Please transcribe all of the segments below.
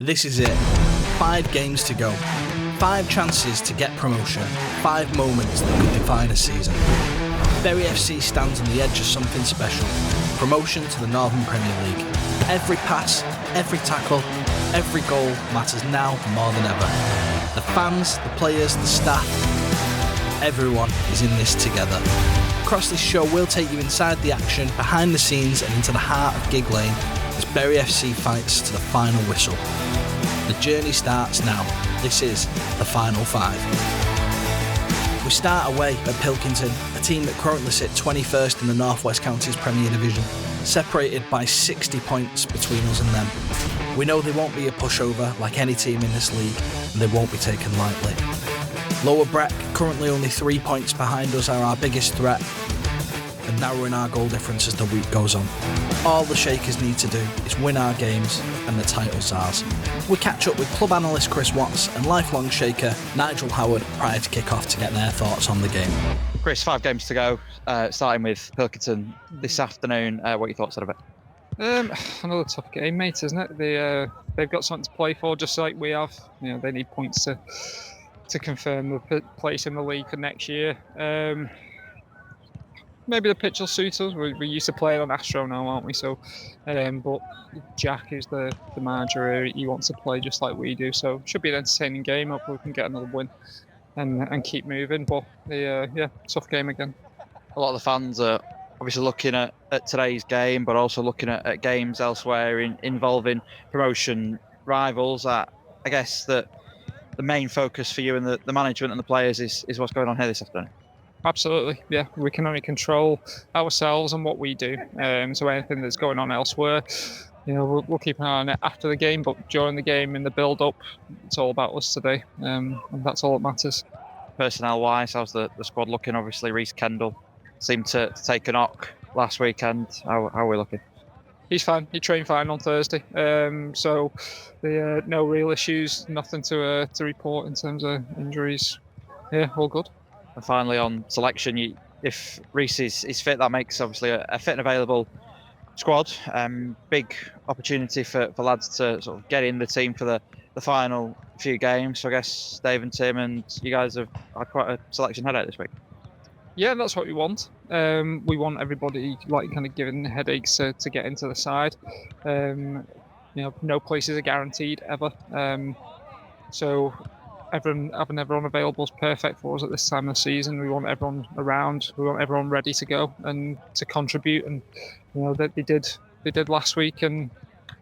This is it. 5 games to go. 5 chances to get promotion. 5 moments that could define a season. Bury FC stands on the edge of something special. Promotion to the Northern Premier League. Every pass, every tackle, every goal matters now more than ever. The fans, the players, the staff, everyone is in this together. Across this show, we'll take you inside the action, behind the scenes and into the heart of Gigg Lane as Bury FC fights to the final whistle. The journey starts now. This is the Final 5. We start away at Pilkington, a team that currently sit 21st in the North West Counties Premier Division, separated by 60 points between us and them. We know they won't be a pushover like any team in this league, and they won't be taken lightly. Lower Breck, currently only 3 points behind us, are our biggest threat, and narrowing our goal difference as the week goes on. All the Shakers need to do is win our games, and the title's ours. We catch up with club analyst Chris Watts and lifelong Shaker Nigel Howard prior to kick-off to get their thoughts on the game. Chris, 5 games to go, starting with Pilkington this afternoon. What are your thoughts out of it? Another tough game, mate, isn't it? They've got something to play for, just like we have. You know, they need points to confirm the place in the league for next year. Maybe the pitch will suit us. We're used to playing on Astro now, aren't we? So, but Jack is the manager. He wants to play just like we do. So, should be an entertaining game. Hopefully, we can get another win and keep moving. But tough game again. A lot of the fans are obviously looking at today's game, but also looking at games elsewhere involving promotion rivals. I guess that the main focus for you and the management and the players is what's going on here this afternoon. Absolutely, yeah. We can only control ourselves and what we do. So anything that's going on elsewhere, you know, we'll keep an eye on it after the game. But during the game, in the build-up, it's all about us today, and that's all that matters. Personnel-wise, how's the squad looking? Obviously, Reece Kendall seemed to take a knock last weekend. How are we looking? He's fine. He trained fine on Thursday. So no real issues, nothing to report in terms of injuries. Yeah, all good. And finally, on selection, if Reece is fit, that makes obviously a fit and available squad. Big opportunity for lads to sort of get in the team for the final few games. So I guess Dave and Tim and you guys have had quite a selection headache this week. Yeah, that's what we want. We want everybody kind of given headaches to get into the side. You know, no places are guaranteed ever. So having everyone available is perfect for us at this time of the season. We want everyone around. We want everyone ready to go and to contribute. And you know that they did last week. And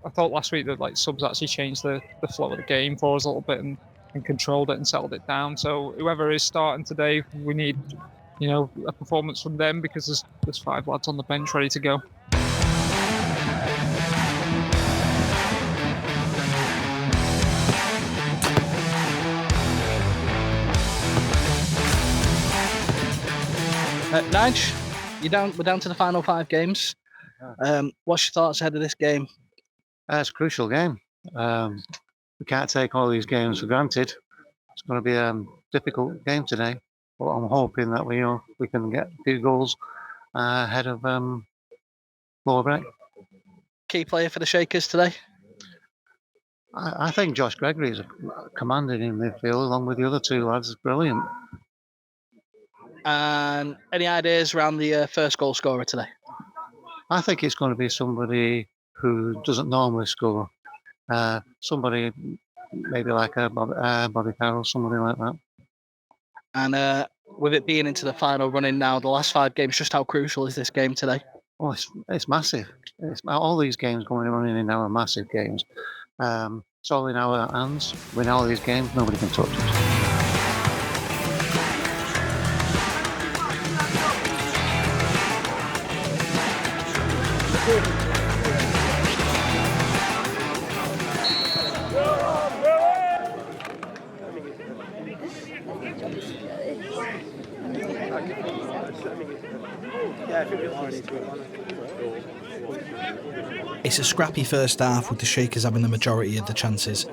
I thought last week that subs actually changed the flow of the game for us a little bit and controlled it and settled it down. So whoever is starting today, we need, you know, a performance from them because there's 5 lads on the bench ready to go. Nige, we're down to the final 5 games. What's your thoughts ahead of this game? It's a crucial game. We can't take all these games for granted. It's going to be a difficult game today. But I'm hoping that we can get a few goals ahead of Lower Breck. Key player for the Shakers today? I think Josh Gregory is commanding in midfield along with the other 2 lads. It's brilliant. And any ideas around the first goal scorer today? I think it's going to be somebody who doesn't normally score. Somebody maybe like Bobby Carroll, somebody like that. And with it being into the final running now, the last 5 games, just how crucial is this game today? Oh, it's massive. All these games running in now are massive games. It's all in our hands. Win all these games, nobody can touch us. It's a scrappy first half with the Shakers having the majority of the chances.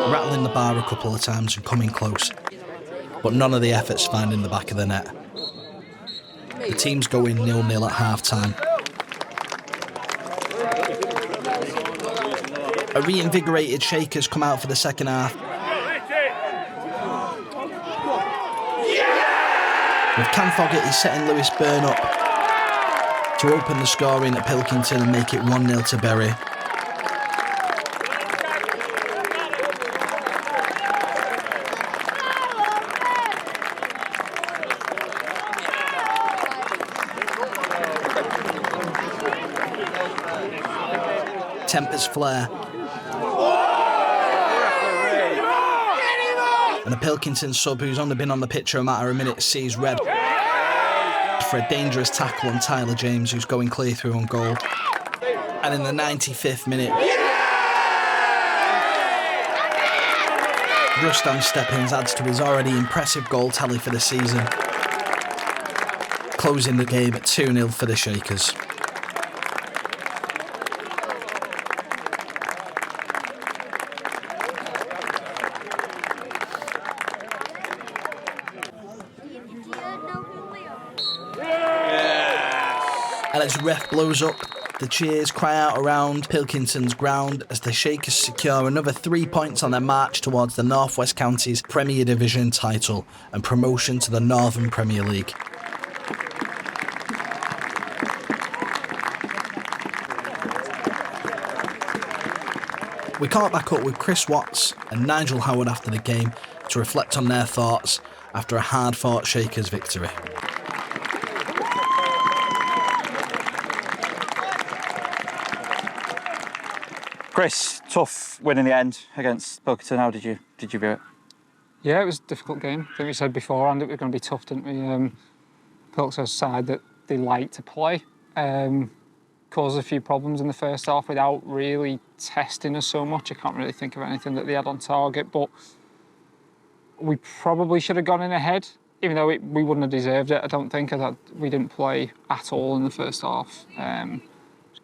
Rattling the bar a couple of times and coming close, but none of the efforts finding the back of the net. The teams go in 0-0 at half time. A reinvigorated Shakers come out for the second half, with Cam Fogarty setting Lewis Byrne up to open the scoring at Pilkington and make it 1-0 to Bury. Tempers flare, and a Pilkington sub who's only been on the pitch a matter of minutes sees red for a dangerous tackle on Tyler James, who's going clear through on goal. And in the 95th minute, Rustam Steppins adds to his already impressive goal tally for the season, closing the game at 2-0 for the Shakers. And as ref blows up, the cheers cry out around Pilkington's ground as the Shakers secure another 3 points on their march towards the North West Counties Premier Division title and promotion to the Northern Premier League. We caught back up with Chris Watts and Nigel Howard after the game to reflect on their thoughts after a hard-fought Shakers victory. Chris, tough win in the end against Pilkington. How did you view it? Yeah, it was a difficult game. I think we said beforehand it was going to be tough, didn't we? Pilkington's side that they like to play caused a few problems in the first half without really testing us so much. I can't really think of anything that they had on target, but we probably should have gone in ahead, even though we wouldn't have deserved it. I don't think. I thought we didn't play at all in the first half.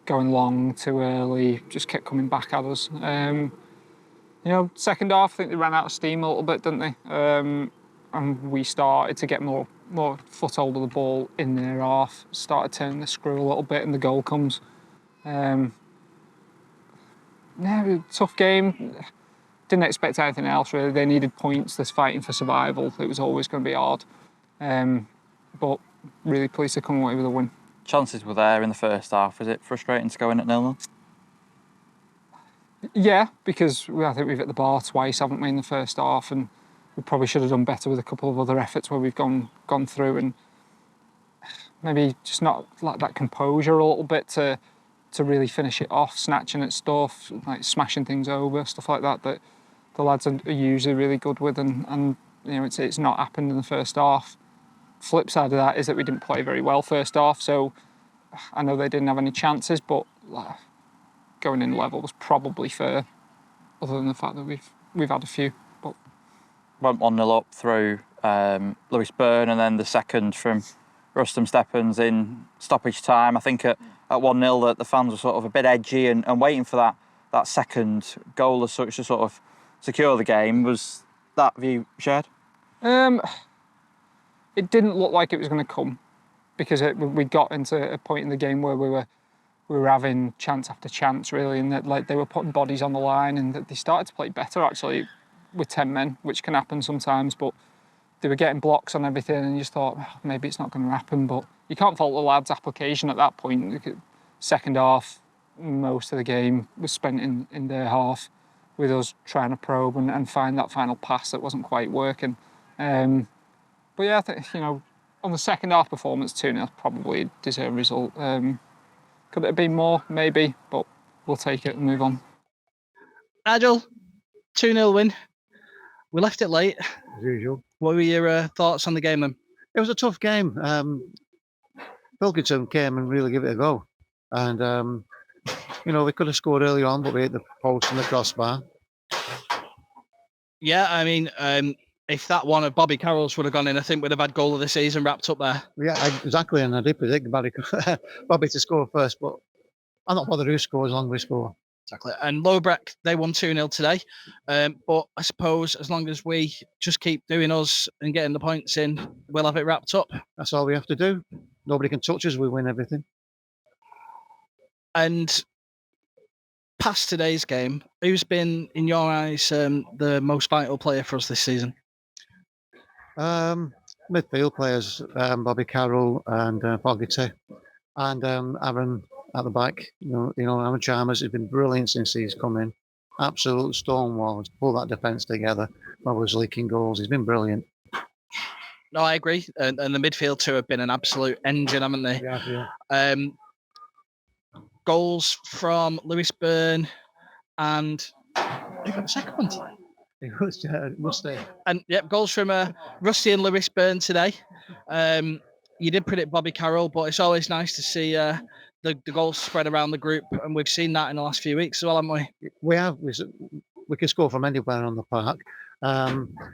Going long too early, just kept coming back at us. Second half, I think they ran out of steam a little bit, didn't they? And we started to get more foothold of the ball in their half, started turning the screw a little bit, and the goal comes. Tough game. Didn't expect anything else, really. They needed points. They're fighting for survival. It was always going to be hard. But really pleased to come away with a win. Chances were there in the first half. Was it frustrating to go in at 0-0? Yeah, because I think we've hit the bar twice, haven't we, in the first half, and we probably should have done better with a couple of other efforts where we've gone through, and maybe just not like that composure a little bit to really finish it off, snatching at stuff, like smashing things over, stuff like that the lads are usually really good with, and it's not happened in the first half. Flip side of that is that we didn't play very well first half, so I know they didn't have any chances, but going in level was probably fair, other than the fact that we've had a few. But went 1-0 up through Lewis Byrne, and then the second from Rustam Steppins in stoppage time. I think at 1-0 that the fans were sort of a bit edgy and waiting for that second goal as such to sort of secure the game. Was that view shared? It didn't look like it was going to come, because we got into a point in the game where we were having chance after chance, really, and that they were putting bodies on the line, and that they started to play better actually with 10 men, which can happen sometimes, but they were getting blocks on everything, and you just thought, maybe it's not going to happen. But you can't fault the lads' application at that point. Second half, most of the game was spent in their half with us trying to probe and find that final pass that wasn't quite working. But yeah, I think, on the second half performance, 2-0 probably deserved result. Could it have been more? Maybe, but we'll take it and move on. Nigel, 2-0 win. We left it late. As usual. What were your thoughts on the game then? It was a tough game. Pilkington came and really gave it a go. And, we could have scored early on, but we hit the post and the crossbar. Yeah, I mean, if that one of Bobby Carroll's would have gone in, I think we'd have had goal of the season wrapped up there. Yeah, exactly. And I did predict Bobby to score first, but I'm not bothered who scores as long as we score. Exactly. And Lowbreck, they won 2-0 today. But I suppose as long as we just keep doing us and getting the points in, we'll have it wrapped up. That's all we have to do. Nobody can touch us. We win everything. And Past today's game, who's been, in your eyes, the most vital player for us this season? Midfield players, Bobby Carroll and Fogarty, and Aaron at the back. Aaron Chalmers has been brilliant since he's come in. Absolute stonewall to pull that defence together. While was leaking goals. He's been brilliant. No, I agree. And the midfield too have been an absolute engine, haven't they? Yeah. Goals from Lewis Byrne and who got the second one today? It was Rusty. And yep, goals from Rusty and Lewis Byrne today. You did predict Bobby Carroll, but it's always nice to see the goals spread around the group, and we've seen that in the last few weeks as well, haven't we? We have. We can score from anywhere on the park.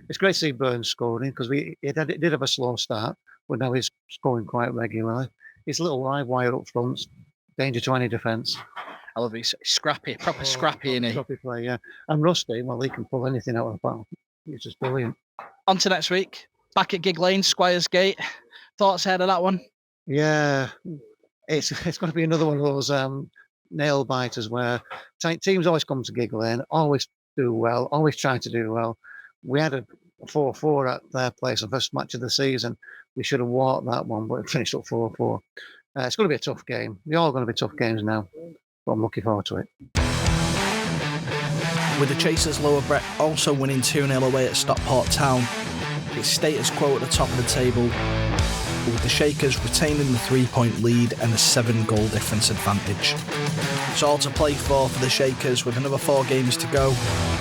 It's great to see Burns scoring because it did have a slow start, but now he's scoring quite regularly. He's a little live wire up front, danger to any defence. I love it. He's scrappy, proper scrappy, isn't he? Scrappy play, yeah. And Rusty, well, he can pull anything out of the ball. He's just brilliant. On to next week. Back at Gigg Lane, Squire's Gate. Thoughts ahead of that one? Yeah, it's going to be another one of those nail biters where teams always come to Gigg Lane, always do well, always try to do well. We had a 4-4 at their place, the first match of the season. We should have walked that one, but it finished up 4-4. It's going to be a tough game. They're all going to be tough games now, but I'm looking forward to it. With the Chasers' Lower Brett also winning 2-0 away at Stockport Town, it's status quo at the top of the table, with the Shakers retaining the 3-point lead and a 7-goal difference advantage. It's all to play for the Shakers with another 4 games to go,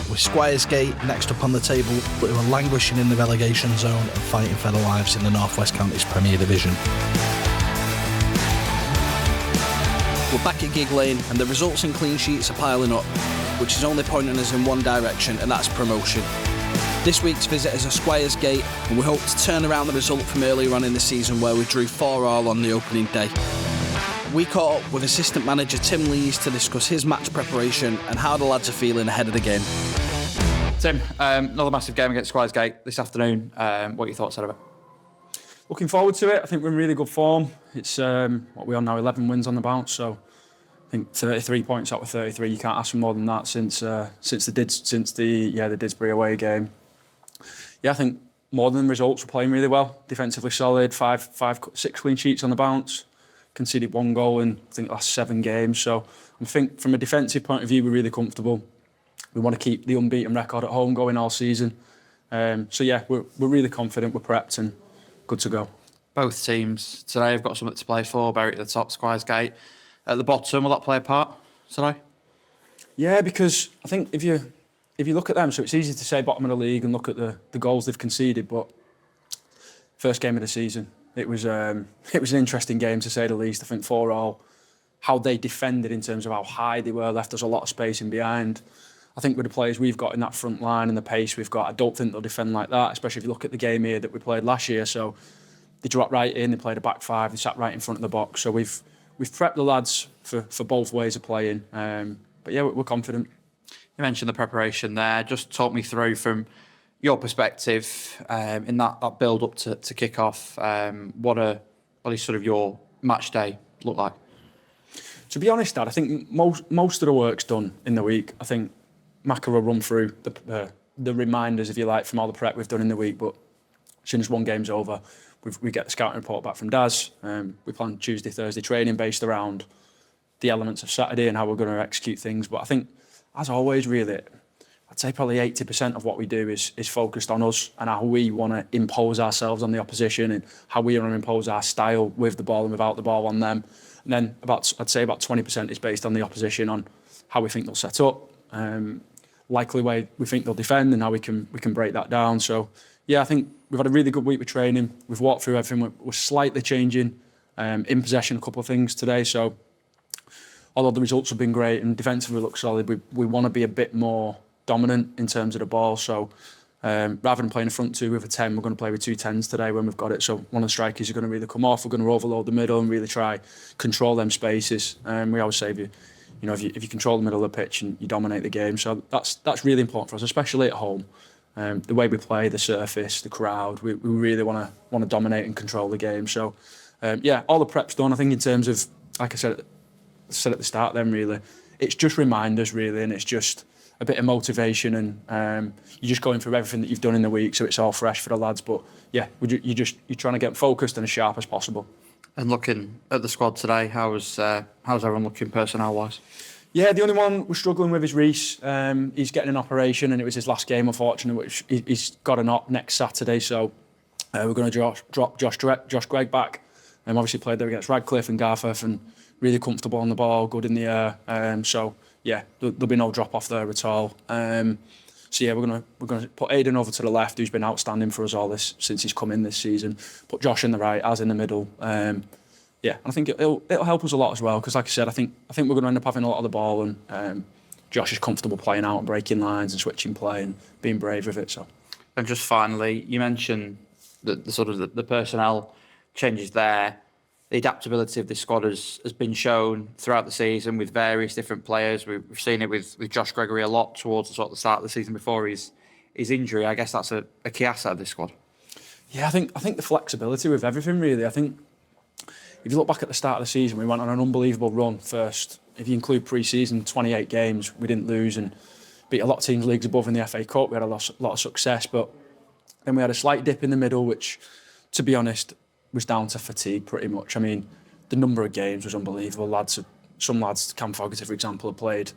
with Squires Gate next up on the table, but who are languishing in the relegation zone and fighting for their lives in the North West Counties Premier Division. We're back at Gigg Lane and the results and clean sheets are piling up, which is only pointing us in one direction, and that's promotion. This week's visitors are Squires Gate, and we hope to turn around the result from earlier on in the season where we drew 4-4 on the opening day. We caught up with assistant manager Tim Lees to discuss his match preparation and how the lads are feeling ahead of the game. Tim, another massive game against Squires Gate this afternoon. What are your thoughts out of it? Looking forward to it. I think we're in really good form. It's what we are now, 11 wins on the bounce. So I think 33 points out of 33. You can't ask for more than that since the Didsbury away game. Yeah, I think more than the results, we're playing really well. Defensively solid. 6 clean sheets on the bounce. Conceded 1 goal in I think the last 7 games. So I think from a defensive point of view, we're really comfortable. We want to keep the unbeaten record at home going all season. So yeah, we're really confident. We're prepped and good to go. Both teams today have got something to play for. Berwick at the top, Squires Gate at the bottom. Will that play a part today? Yeah, because I think if you look at them, so it's easy to say bottom of the league and look at the goals they've conceded, but first game of the season, it was an interesting game to say the least. I think 4-4, how they defended in terms of how high they were, left us a lot of space in behind. I think with the players we've got in that front line and the pace we've got, I don't think they'll defend like that, especially if you look at the game here that we played last year. So they dropped right in, they played a back 5, they sat right in front of the box. So we've prepped the lads for both ways of playing. But yeah, we're confident. You mentioned the preparation there. Just talk me through from your perspective in that build up to kick off. What is sort of your match day look like? To be honest, Dad, I think most of the work's done in the week. I think Macca will run through the reminders, if you like, from all the prep we've done in the week. But as soon as one game's over, we get the scouting report back from Daz. We plan Tuesday, Thursday training based around the elements of Saturday and how we're going to execute things. But I think, as always, really, I'd say probably 80% of what we do is focused on us and how we want to impose ourselves on the opposition and how we want to impose our style with the ball and without the ball on them. And then I'd say about 20% is based on the opposition, on how we think they'll set up, likely way we think they'll defend, and how we can break that down. So yeah, I think we've had a really good week with training. We've walked through everything. We're slightly changing in possession a couple of things today. So although the results have been great and defensively look solid, we want to be a bit more dominant in terms of the ball. So rather than playing a front 2 with a 10, we're going to play with 2 10s today when we've got it. So one of the strikers are going to really come off. We're going to overload the middle and really try control them spaces. We always say if you control the middle of the pitch and you dominate the game. So that's really important for us, especially at home. The way we play, the surface, the crowd, we really want to dominate and control the game. So yeah, all the prep's done. I think in terms of, like I said at the start, then really, it's just reminders really, and it's just a bit of motivation, and you're just going through everything that you've done in the week, so it's all fresh for the lads. But yeah, you're trying to get focused and as sharp as possible. And looking at the squad today, how's everyone looking personnel-wise? Yeah, the only one we're struggling with is Reece. He's getting an operation, and it was his last game, unfortunately, which he's got an op next Saturday. So we're going to drop Josh Gregg back. Obviously played there against Radcliffe and Garforth, and really comfortable on the ball, good in the air. So yeah, there'll be no drop off there at all. So yeah, we're gonna put Aidan over to the left, who's been outstanding for us all this since he's come in this season. Put Josh in the right, as in the middle. Yeah, and I think it'll help us a lot as well, because like I said, I think we're going to end up having a lot of the ball, and Josh is comfortable playing out and breaking lines and switching play and being brave with it. So. And just finally, you mentioned the sort of the personnel changes there. The adaptability of this squad has been shown throughout the season with various different players. We've seen it with Josh Gregory a lot towards the sort of the start of the season before his injury. I guess that's a key asset of this squad. Yeah, I think the flexibility with everything really. I think if you look back at the start of the season, we went on an unbelievable run first. If you include pre-season, 28 games, we didn't lose and beat a lot of teams leagues above in the FA Cup. We had a lot of success, but then we had a slight dip in the middle, which, to be honest, was down to fatigue pretty much. I mean, the number of games was unbelievable. Some lads, Cam Fogarty, for example, have played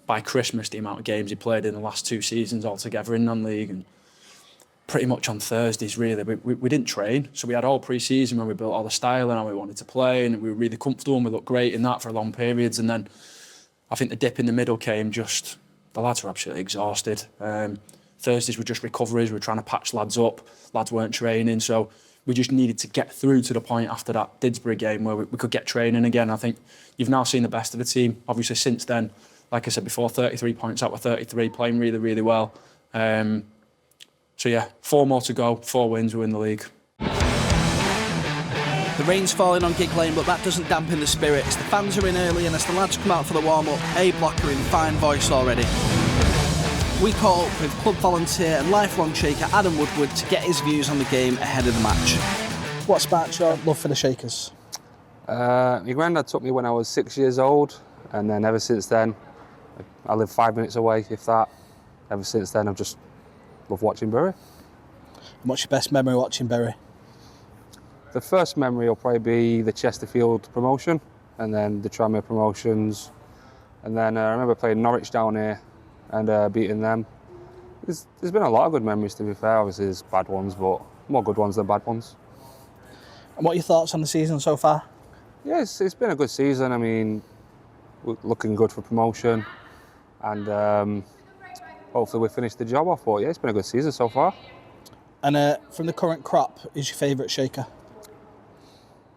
by Christmas the amount of games he played in the last 2 seasons altogether in non-league, and pretty much on Thursdays really we didn't train. So we had all pre-season when we built all the style and how we wanted to play, and we were really comfortable and we looked great in that for long periods. And then I think the dip in the middle came, just the lads were absolutely exhausted. Thursdays were just recoveries, we were trying to patch lads up, lads weren't training, so we just needed to get through to the point after that Didsbury game where we could get training again. I think you've now seen the best of the team. Obviously since then, like I said before, 33 points out of 33, playing really, really well. So yeah, 4 more to go, 4 wins, we win the league. The rain's falling on Gigg Lane, but that doesn't dampen the spirits. The fans are in early, and as the lads come out for the warm-up, Abe Locker in fine voice already. We caught up with club volunteer and lifelong shaker Adam Woodward to get his views on the game ahead of the match. What sparked your love for the Shakers? My granddad took me when I was 6 years old, and then ever since then, I live 5 minutes away, if that. Ever since then, I've just loved watching Bury. And what's your best memory watching Bury? The first memory will probably be the Chesterfield promotion, and then the Tranmere promotions, and then I remember playing Norwich down here and beating them. There's been a lot of good memories, to be fair. Obviously there's bad ones, but more good ones than bad ones. And what are your thoughts on the season so far? Yeah, it's been a good season. I mean, we're looking good for promotion, and hopefully we finish the job off. But yeah, it's been a good season so far. And from the current crop, who's your favourite shaker?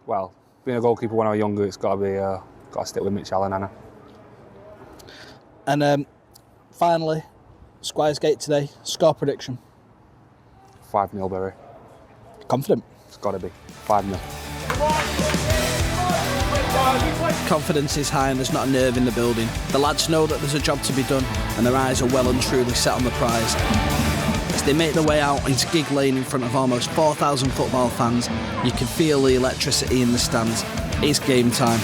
Well, being a goalkeeper when I was younger, it's got to stick with Mitch Allen, And finally, Squire's Gate today, score prediction. 5-0 Bury. Confident? It's got to be 5-0. Confidence is high and there's not a nerve in the building. The lads know that there's a job to be done and their eyes are well and truly set on the prize. As they make their way out into Gigg Lane in front of almost 4,000 football fans, you can feel the electricity in the stands. It's game time.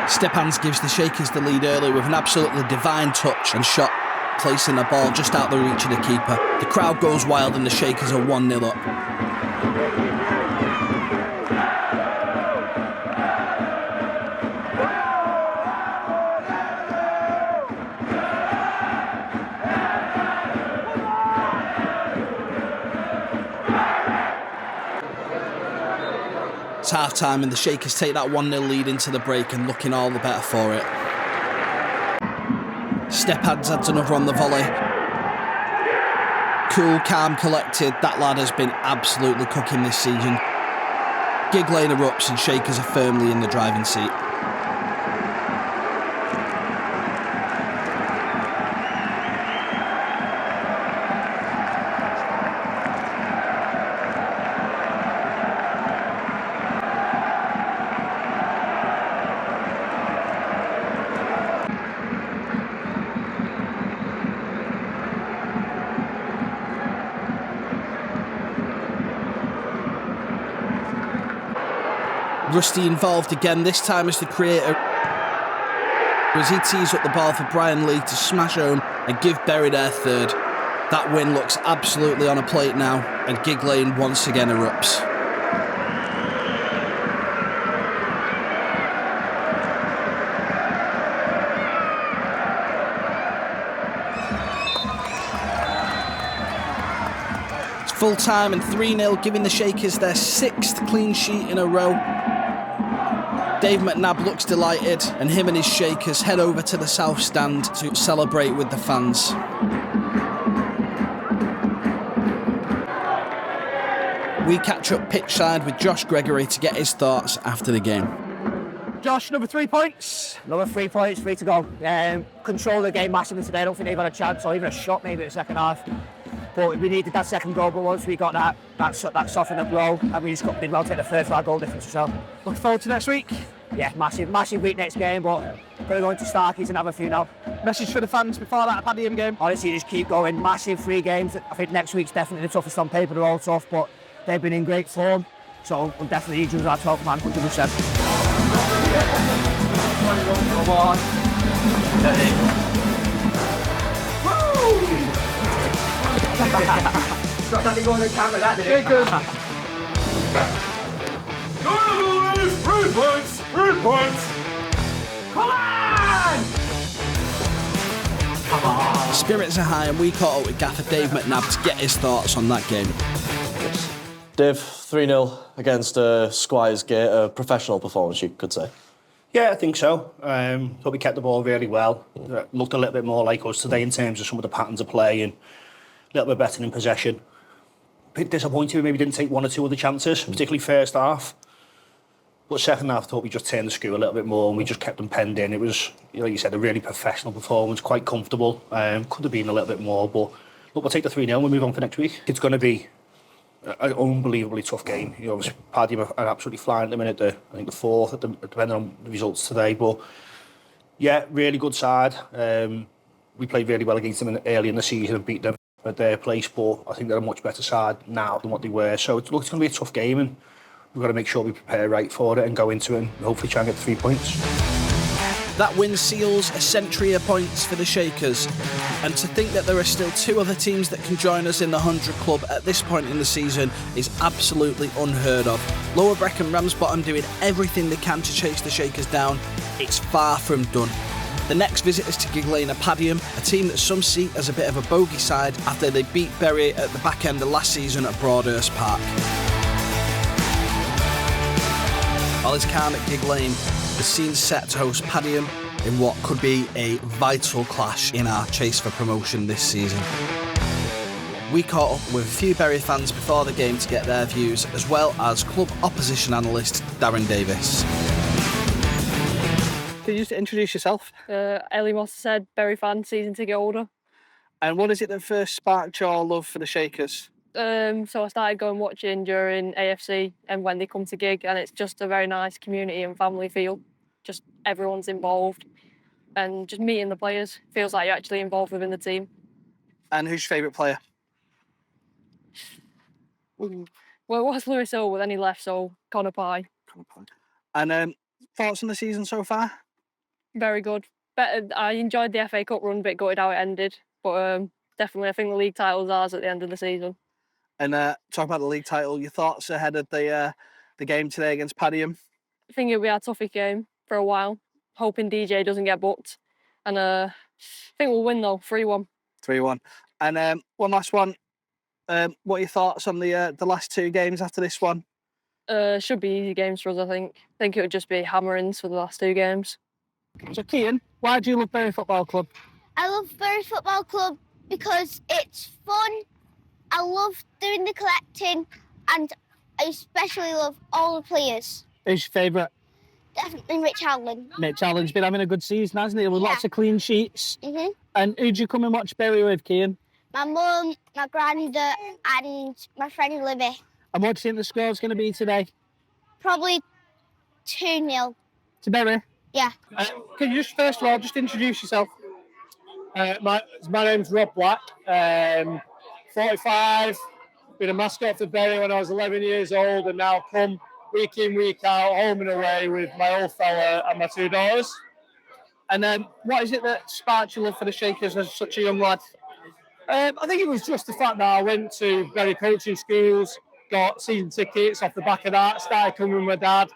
Stepans gives the Shakers the lead early with an absolutely divine touch and shot, placing the ball just out the reach of the keeper. The crowd goes wild and the Shakers are 1-0 up. It's half-time and the Shakers take that 1-0 lead into the break and looking all the better for it. Stepans adds another on the volley. Cool, calm, collected. That lad has been absolutely cooking this season. Gigg Lane erupts and Shakers are firmly in the driving seat. Rusty involved again, this time as the creator, as he tees up the ball for Brian Lee to smash home and give Bury their third. That win looks absolutely on a plate now, and Gigg Lane once again erupts. It's full time and 3-0, giving the Shakers their 6th clean sheet in a row. Dave McNabb looks delighted, and him and his Shakers head over to the south stand to celebrate with the fans. We catch up pitchside with Josh Gregory to get his thoughts after the game. Josh, another 3 points. Another 3 points, 3 to go. Control the game massively today. I don't think they've had a chance or even a shot maybe in the second half. But we needed that second goal, but once we got that softened up blow, and we just did well to take the third for our goal difference as well. Looking forward to next week. Yeah, massive week next game, but going to go into Starkeys and have a few now. Message for the fans before that Padiham game? Honestly, just keep going. Massive 3 games. I think next week's definitely the toughest on paper. They're all tough, but they've been in great form. So we'll definitely use our 12th man, 100%. Come on. Got that going on the camera, that did it? Good. 3 points. 3 points. Come on. Spirits are high, and we caught up with Gaffer Dave McNabb to get his thoughts on that game. Dave, 3-0 against Squire's Gate, a professional performance, you could say. Yeah, I think so. Thought we kept the ball really well. Looked a little bit more like us today in terms of some of the patterns of play and a little bit better in possession. A bit disappointed we maybe didn't take 1 or 2 other chances, particularly first half. But second half, I thought we just turned the screw a little bit more and we just kept them penned in. It was, like you said, a really professional performance, quite comfortable. Could have been a little bit more, but look, we'll take the 3-0 and we'll move on for next week. It's going to be an unbelievably tough game. Padiham are absolutely flying at the minute. I think the 4th, depending on the results today. But yeah, really good side. We played really well against them early in the season and beat them at their place. But I think they're a much better side now than what they were. So it's going to be a tough game, and we've got to make sure we prepare right for it and go into it and hopefully try and get 3 points. That win seals a century of points for the Shakers, and to think that there are still 2 other teams that can join us in the 100 club at this point in the season is absolutely unheard of. Lower Brecon Ramsbottom doing everything they can to chase the Shakers down. It's far from done. The next visitors to Gigg Lane are Padiham, a team that some see as a bit of a bogey side after they beat Bury at the back end of last season at Broadhurst Park. While it's calm at Gigg Lane, the scene's set to host Padiham in what could be a vital clash in our chase for promotion this season. We caught up with a few Bury fans before the game to get their views, as well as club opposition analyst Darren Davis. Can you just introduce yourself? Ellie Moss said, Bury fan, season ticket holder. And what is it that first sparked your love for the Shakers? So I started going watching during AFC and when they come to Gigg, and it's just a very nice community and family feel. Just everyone's involved, and just meeting the players feels like you're actually involved within the team. And who's your favourite player? Well, it was Lewis Hill, but then he left, so Connor Pye. And thoughts on the season so far? Very good. Better. I enjoyed the FA Cup run, bit gutted how it ended, but definitely I think the league title's ours at the end of the season. And talk about the league title, your thoughts ahead of the game today against Padiham? I think it'll be our toughest game for a while. Hoping DJ doesn't get booked. And I think we'll win though, 3-1. 3-1. And one last one. What are your thoughts on the last 2 games after this one? Should be easy games for us, I think. I think it would just be hammerings for the last 2 games. So Cian, why do you love Bury Football Club? I love Bury Football Club because it's fun. I love doing the collecting, and I especially love all the players. Who's your favourite? Definitely Rich Allen. Mitch Allen's been having a good season, hasn't he? With lots of clean sheets. Mhm. And who'd you come and watch Bury with, Cian? My mum, my granda, and my friend Libby. And what do you think the score's going to be today? Probably 2-0. To Bury? Yeah. Can you just first of all just introduce yourself? My name's Rob Black. 45. Been a mascot for Bury when I was 11 years old, and now come week in, week out, home and away with my old fella and my 2 daughters. And what is it that sparked your love for the Shakers as such a young lad? I think it was just the fact that I went to very coaching schools, got season tickets off the back of that, started coming with my dad,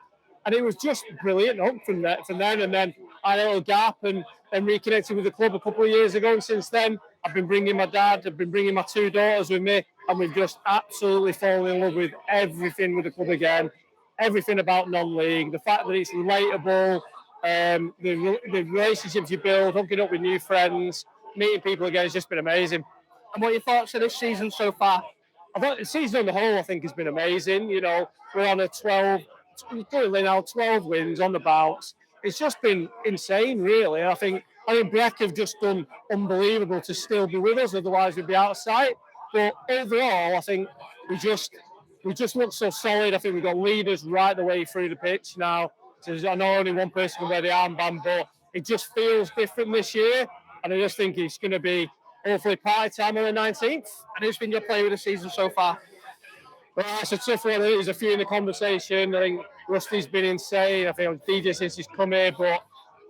and it was just brilliant from then. And then I had a little gap and then reconnected with the club a couple of years ago. And since then, I've been bringing my dad, I've been bringing my 2 daughters with me, and we've just absolutely fallen in love with everything with the club again. Everything about non-league, the fact that it's relatable, the relationships you build, hooking up with new friends, meeting people again, has just been amazing. And what are your thoughts of this season so far? I thought the season on the whole, I think, has been amazing. You know, we're on a 12 wins on the bounce. It's just been insane, really. I think Breck have just done unbelievable to still be with us, otherwise we'd be out of sight. But overall, I think we just look so solid. I think we've got leaders right the way through the pitch now. So I know only one person can wear the armband, but it just feels different this year. And I just think it's going to be hopefully party time on the 19th. And who's been your player of the season so far? Well, it's a tough one. There's a few in the conversation. I think Rusty's been insane. I think I'm DJ since he's come here, but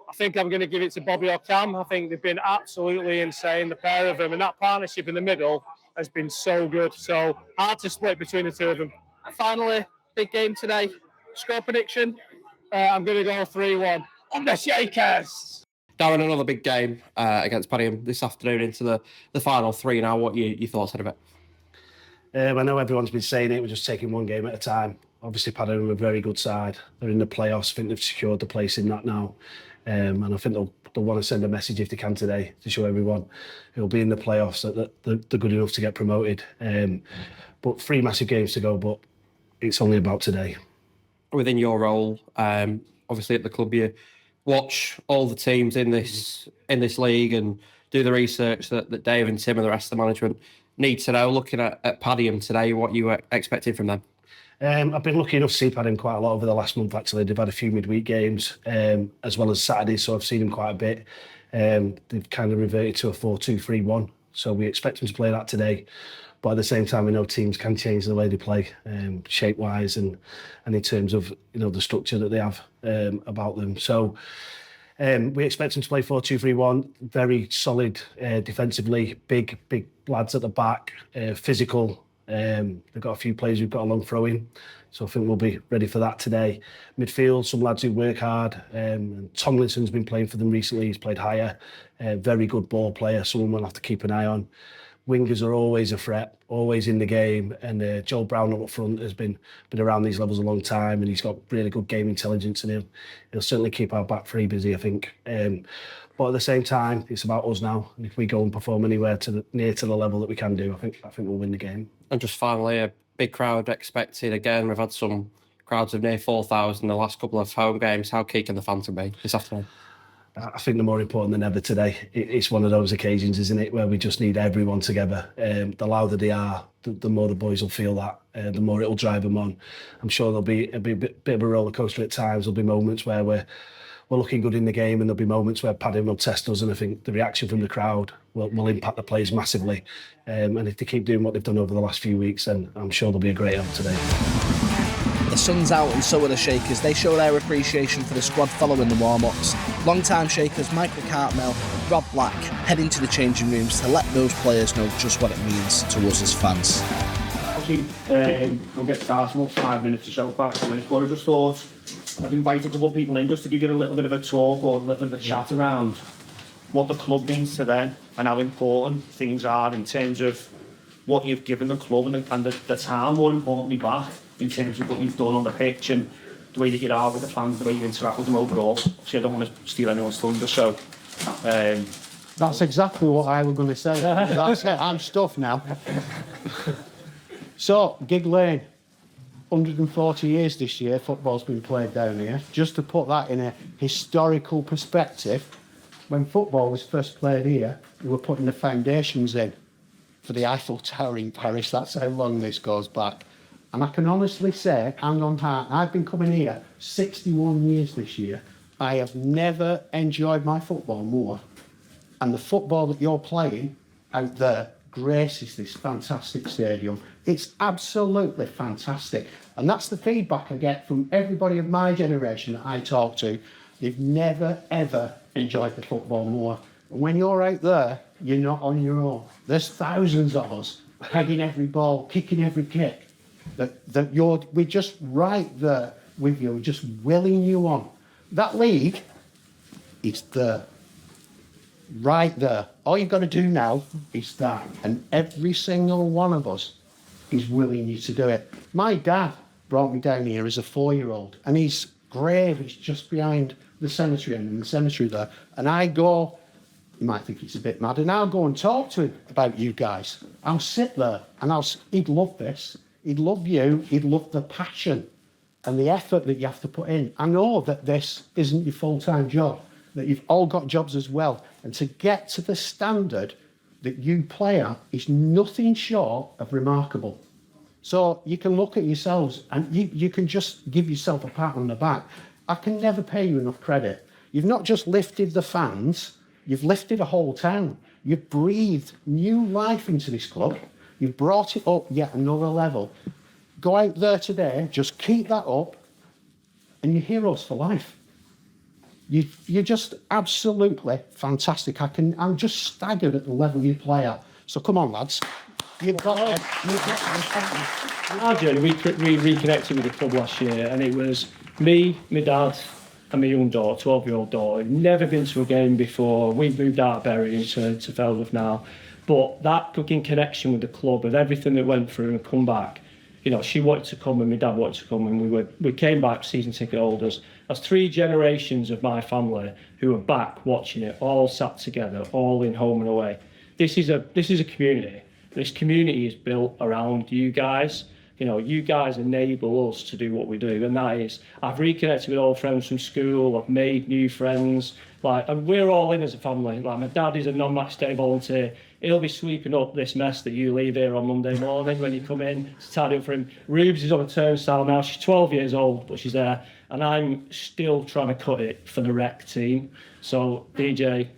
I think I'm going to give it to Bobby or Cam. I think they've been absolutely insane, the pair of them. And that partnership in the middle has been so good. So hard to split between the 2 of them. And finally, big game today. Score prediction? I'm going to go 3-1 on the Shakers. Darren, another big game against Padiham this afternoon into the final 3 now. What are your thoughts on it? I know everyone's been saying it, we're just taking one game at a time. Obviously, Padiham are a very good side. They're in the playoffs. I think they've secured the place in that now. And I think they'll want to send a message if they can today to show everyone who'll be in the playoffs that they're good enough to get promoted. But 3 massive games to go, but it's only about today. Within your role, obviously at the club, you watch all the teams in this league and do the research that Dave and Tim and the rest of the management need to know. Looking at Padiham today, what you were expecting from them? I've been lucky enough to see Padiham quite a lot over the last month, actually. They've had a few midweek games, as well as Saturdays, so I've seen them quite a bit. They've kind of reverted to a 4-2-3-1, so we expect them to play that today. But at the same time, we know teams can change the way they play, shape-wise and in terms of the structure that they have about them. So we expect them to play 4-2-3-1, very solid defensively, big lads at the back, physical. They've got a few players who've got a long throw in, so I think we'll be ready for that today. Midfield, some lads who work hard. And Tomlinson's been playing for them recently. He's played higher. Very good ball player, someone we'll have to keep an eye on. Wingers are always a threat, always in the game, and Joel Brown up front has been around these levels a long time, and he's got really good game intelligence, and he'll certainly keep our back three busy, I think. But at the same time, it's about us now. And if we go and perform anywhere near to the level that we can do, I think we'll win the game. And just finally, a big crowd expected again. We've had some crowds of near 4,000 the last couple of home games. How key can the fans be this afternoon? I think they're more important than ever today. It's one of those occasions, isn't it, where we just need everyone together. The louder they are, the more the boys will feel that, the more it'll drive them on. I'm sure there'll be a bit of a roller coaster at times. There'll be moments where we're looking good in the game, and there'll be moments where Padiham will test us, and I think the reaction from the crowd will impact the players massively. And if they keep doing what they've done over the last few weeks, then I'm sure there'll be a great help today. The sun's out and so are the Shakers. They show their appreciation for the squad following the warm-ups. Long-time Shakers Michael Cartmel, Rob Black head into the changing rooms to let those players know just what it means to us as fans. We'll get started in 5 minutes or so, 5 minutes. But I just thought I'd invite a couple of people in just to give you a little bit of a talk or a little bit of a chat around what the club means to them and how important things are in terms of what you've given the club and the town, more importantly, back in terms of what you've done on the pitch and the way that you are with the fans, the way you interact with them overall. Obviously, I don't want to steal anyone's thunder, so... That's exactly what I was going to say. That's it, I'm stuffed now. So, Gigg Lane, 140 years this year, football's been played down here. Just to put that in a historical perspective, when football was first played here, we were putting the foundations in for the Eiffel Tower in Paris. That's how long this goes back. And I can honestly say, hand on heart, I've been coming here 61 years this year. I have never enjoyed my football more. And the football that you're playing out there graces this fantastic stadium. It's absolutely fantastic. And that's the feedback I get from everybody of my generation that I talk to. They've never, ever enjoyed the football more. And when you're out there, you're not on your own. There's thousands of us pegging every ball, kicking every kick. We're just right there with you, just willing you on. That league, it's there. Right there. All you've got to do now is that. And every single one of us is willing you to do it. My dad brought me down here as a 4-year-old, and his grave is just behind the cemetery and in the cemetery there. And I go, you might think it's a bit mad, and I'll go and talk to him about you guys. I'll sit there and he'd love this. He'd love you. He'd love the passion and the effort that you have to put in. I know that this isn't your full-time job, that you've all got jobs as well. And to get to the standard that you play at is nothing short of remarkable. So you can look at yourselves and you can just give yourself a pat on the back. I can never pay you enough credit. You've not just lifted the fans, you've lifted a whole town. You've breathed new life into this club. You've brought it up yet another level. Go out there today, just keep that up, and you're heroes for life. You're just absolutely fantastic. I'm just staggered at the level you play at. So come on, lads. You've got Our journey, we reconnected with the club last year, and it was me, my dad, and my young daughter, 12-year-old daughter. Never been to a game before. We've moved out of Bury into Felworth now. But that fucking connection with the club, of everything that went through and come back, you know, she wanted to come and my dad wanted to come, and we came back season ticket holders. That's 3 generations of my family who were back watching it, all sat together, all in home and away. This is a community. This community is built around you guys. You know, you guys enable us to do what we do, and that is, I've reconnected with old friends from school, I've made new friends, and we're all in as a family. Like, my dad is a non-Matchday volunteer. He'll be sweeping up this mess that you leave here on Monday morning when you come in to tidy up for him. Rubes is on a turnstile now. She's 12 years old, but she's there, and I'm still trying to cut it for the rec team. So, DJ,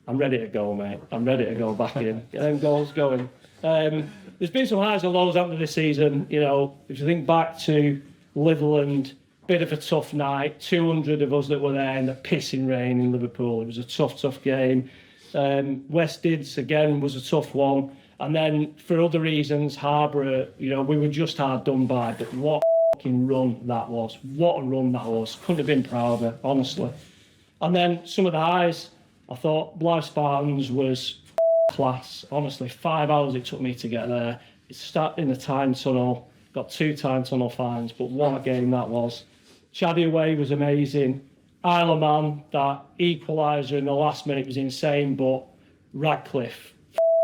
I'm ready to go, mate. I'm ready to go back in. Get them goals going. There's been some highs and lows after this season. You know, if you think back to Litherland, bit of a tough night. 200 of us that were there in the pissing rain in Liverpool. It was a tough game. Westids, again, was a tough one. And then, for other reasons, Harborough, you know, we were just hard done by. But what a fucking run that was. What a run that was. Couldn't have been prouder, honestly. And then, some of the highs, I thought Blythe Spartans was class. Honestly, 5 hours it took me to get there. It started in the time tunnel, got 2 time tunnel fines, but what a game that was. Chaddy away was amazing. Isle of Man, that equaliser in the last minute was insane, but Radcliffe,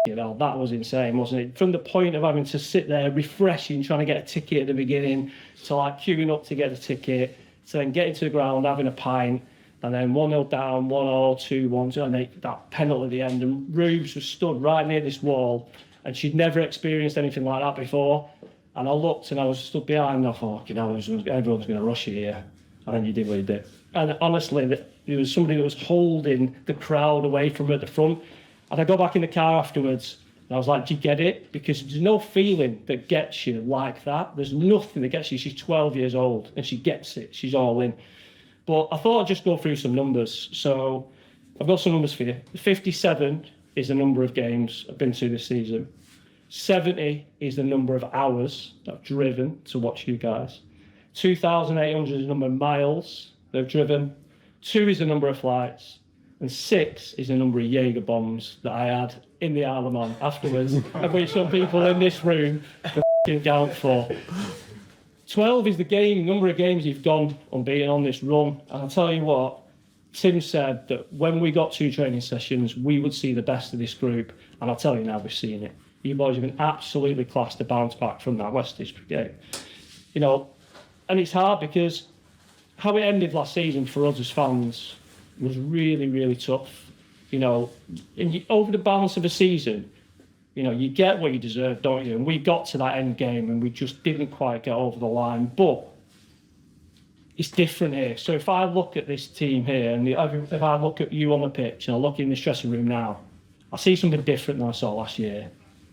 you know, that was insane, wasn't it? From the point of having to sit there refreshing, trying to get a ticket at the beginning, to like queuing up to get a ticket, to then getting to the ground, having a pint, and then 1-0 down, 1-0, 2-1, and that penalty at the end. And Rubes was stood right near this wall, and she'd never experienced anything like that before. And I looked, and I was stood behind, and I thought, you know, everyone's going to rush you here. And then you did what you did. And honestly, there was somebody that was holding the crowd away from her at the front. And I got back in the car afterwards, and I was like, do you get it? Because there's no feeling that gets you like that. There's nothing that gets you. She's 12 years old, and she gets it. She's all in. But I thought I'd just go through some numbers. So I've got some numbers for you. 57 is the number of games I've been to this season. 70 is the number of hours that I've driven to watch you guys. 2,800 is the number of miles that I've driven. 2 is the number of flights. And 6 is the number of Jaeger bombs that I had in the Isle of Man afterwards, of which some people in this room can f***ing count for. 12 is the number of games you've gone unbeaten on this run. And I'll tell you what, Tim said that when we got 2 training sessions, we would see the best of this group. And I'll tell you now, we've seen it. You boys have been absolutely class to bounce back from that Westies game. You know, and it's hard because how it ended last season for us as fans was really, really tough. You know, over the balance of a season, you know, you get what you deserve, don't you? And we got to that end game and we just didn't quite get over the line. But it's different here. So if I look at this team here, and if I look at you on the pitch and I look in the dressing room now, I see something different than I saw last year.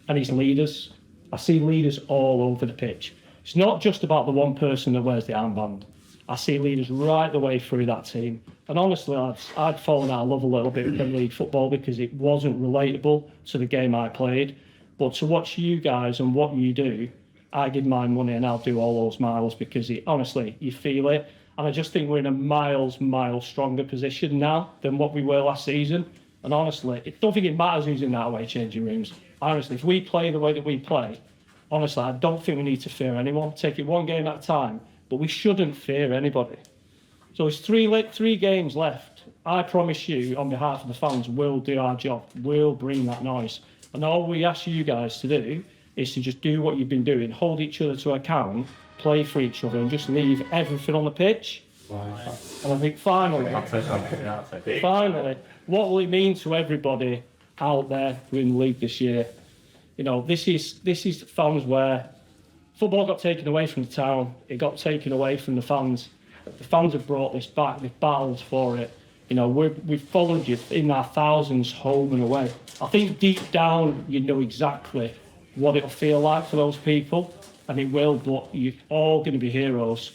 and his leaders. I see leaders all over the pitch. It's not just about the one person that wears the armband. I see leaders right the way through that team. And honestly, lads, I'd fallen out of love a little bit with Premier League football because it wasn't relatable to the game I played. But to watch you guys and what you do, I give my money and I'll do all those miles because honestly, you feel it. And I just think we're in a miles stronger position now than what we were last season. And honestly, I don't think it matters who's in that away changing rooms. Honestly, if we play the way that we play, honestly, I don't think we need to fear anyone. Take it one game at a time, but we shouldn't fear anybody. So there's three games left. I promise you, on behalf of the fans, we'll do our job. We'll bring that noise. And all we ask you guys to do is to just do what you've been doing, hold each other to account, play for each other, and just leave everything on the pitch. And I think finally, what will it mean to everybody out there in the league this year? You know, this is fans where football got taken away from the town. It got taken away from the fans. The fans have brought this back. They've battled for it. You know, we've followed you in our thousands home and away. I think deep down you know exactly what it'll feel like for those people, and it will. But you're all going to be heroes.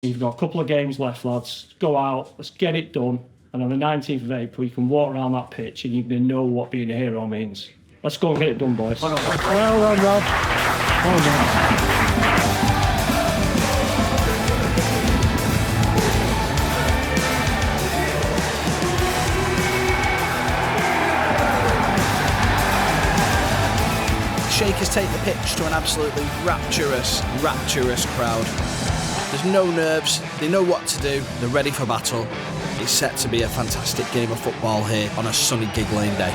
You've got a couple of games left, lads. Go out. Let's get it done. And on the 19th of April, you can walk around that pitch and you're going to know what being a hero means. Let's go and get it done, boys. Well done, Rob. Well done. Shakers take the pitch to an absolutely rapturous crowd. There's no nerves, they know what to do, they're ready for battle. It's set to be a fantastic game of football here on a sunny Gigg Lane day.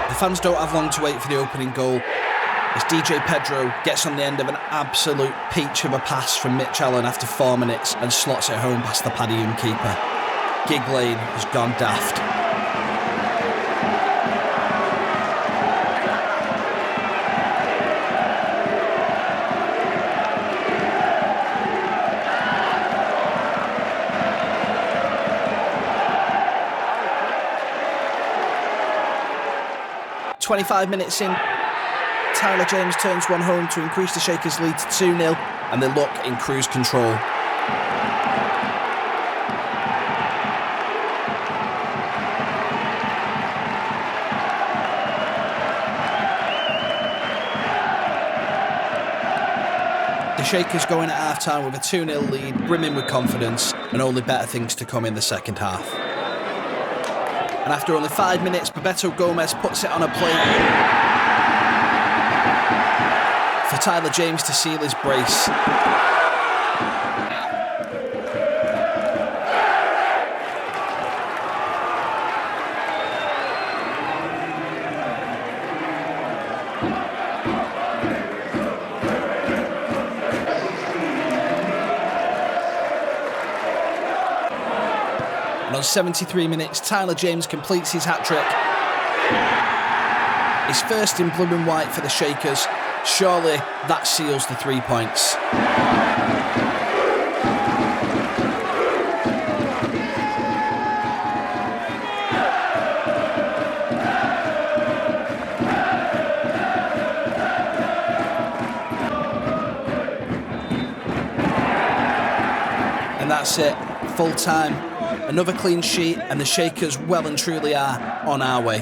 The fans don't have long to wait for the opening goal, as DJ Pedro gets on the end of an absolute peach of a pass from Mitch Allen after 4 minutes and slots it home past the Padiham keeper. Gigg Lane has gone daft. "25 minutes in, Tyler James turns one home to increase the Shakers' lead to 2-0, and they look in cruise control. The Shakers go in at half-time with a 2-0 lead, brimming with confidence, and only better things to come in the second half. And after only 5 minutes, Bebeto Gomez puts it on a plate for Tyler James to seal his brace. And on 73 minutes, Tyler James completes his hat-trick. His first in blue and white for the Shakers. Surely that seals the 3 points. And that's it, full time. Another clean sheet, and the Shakers well and truly are on our way.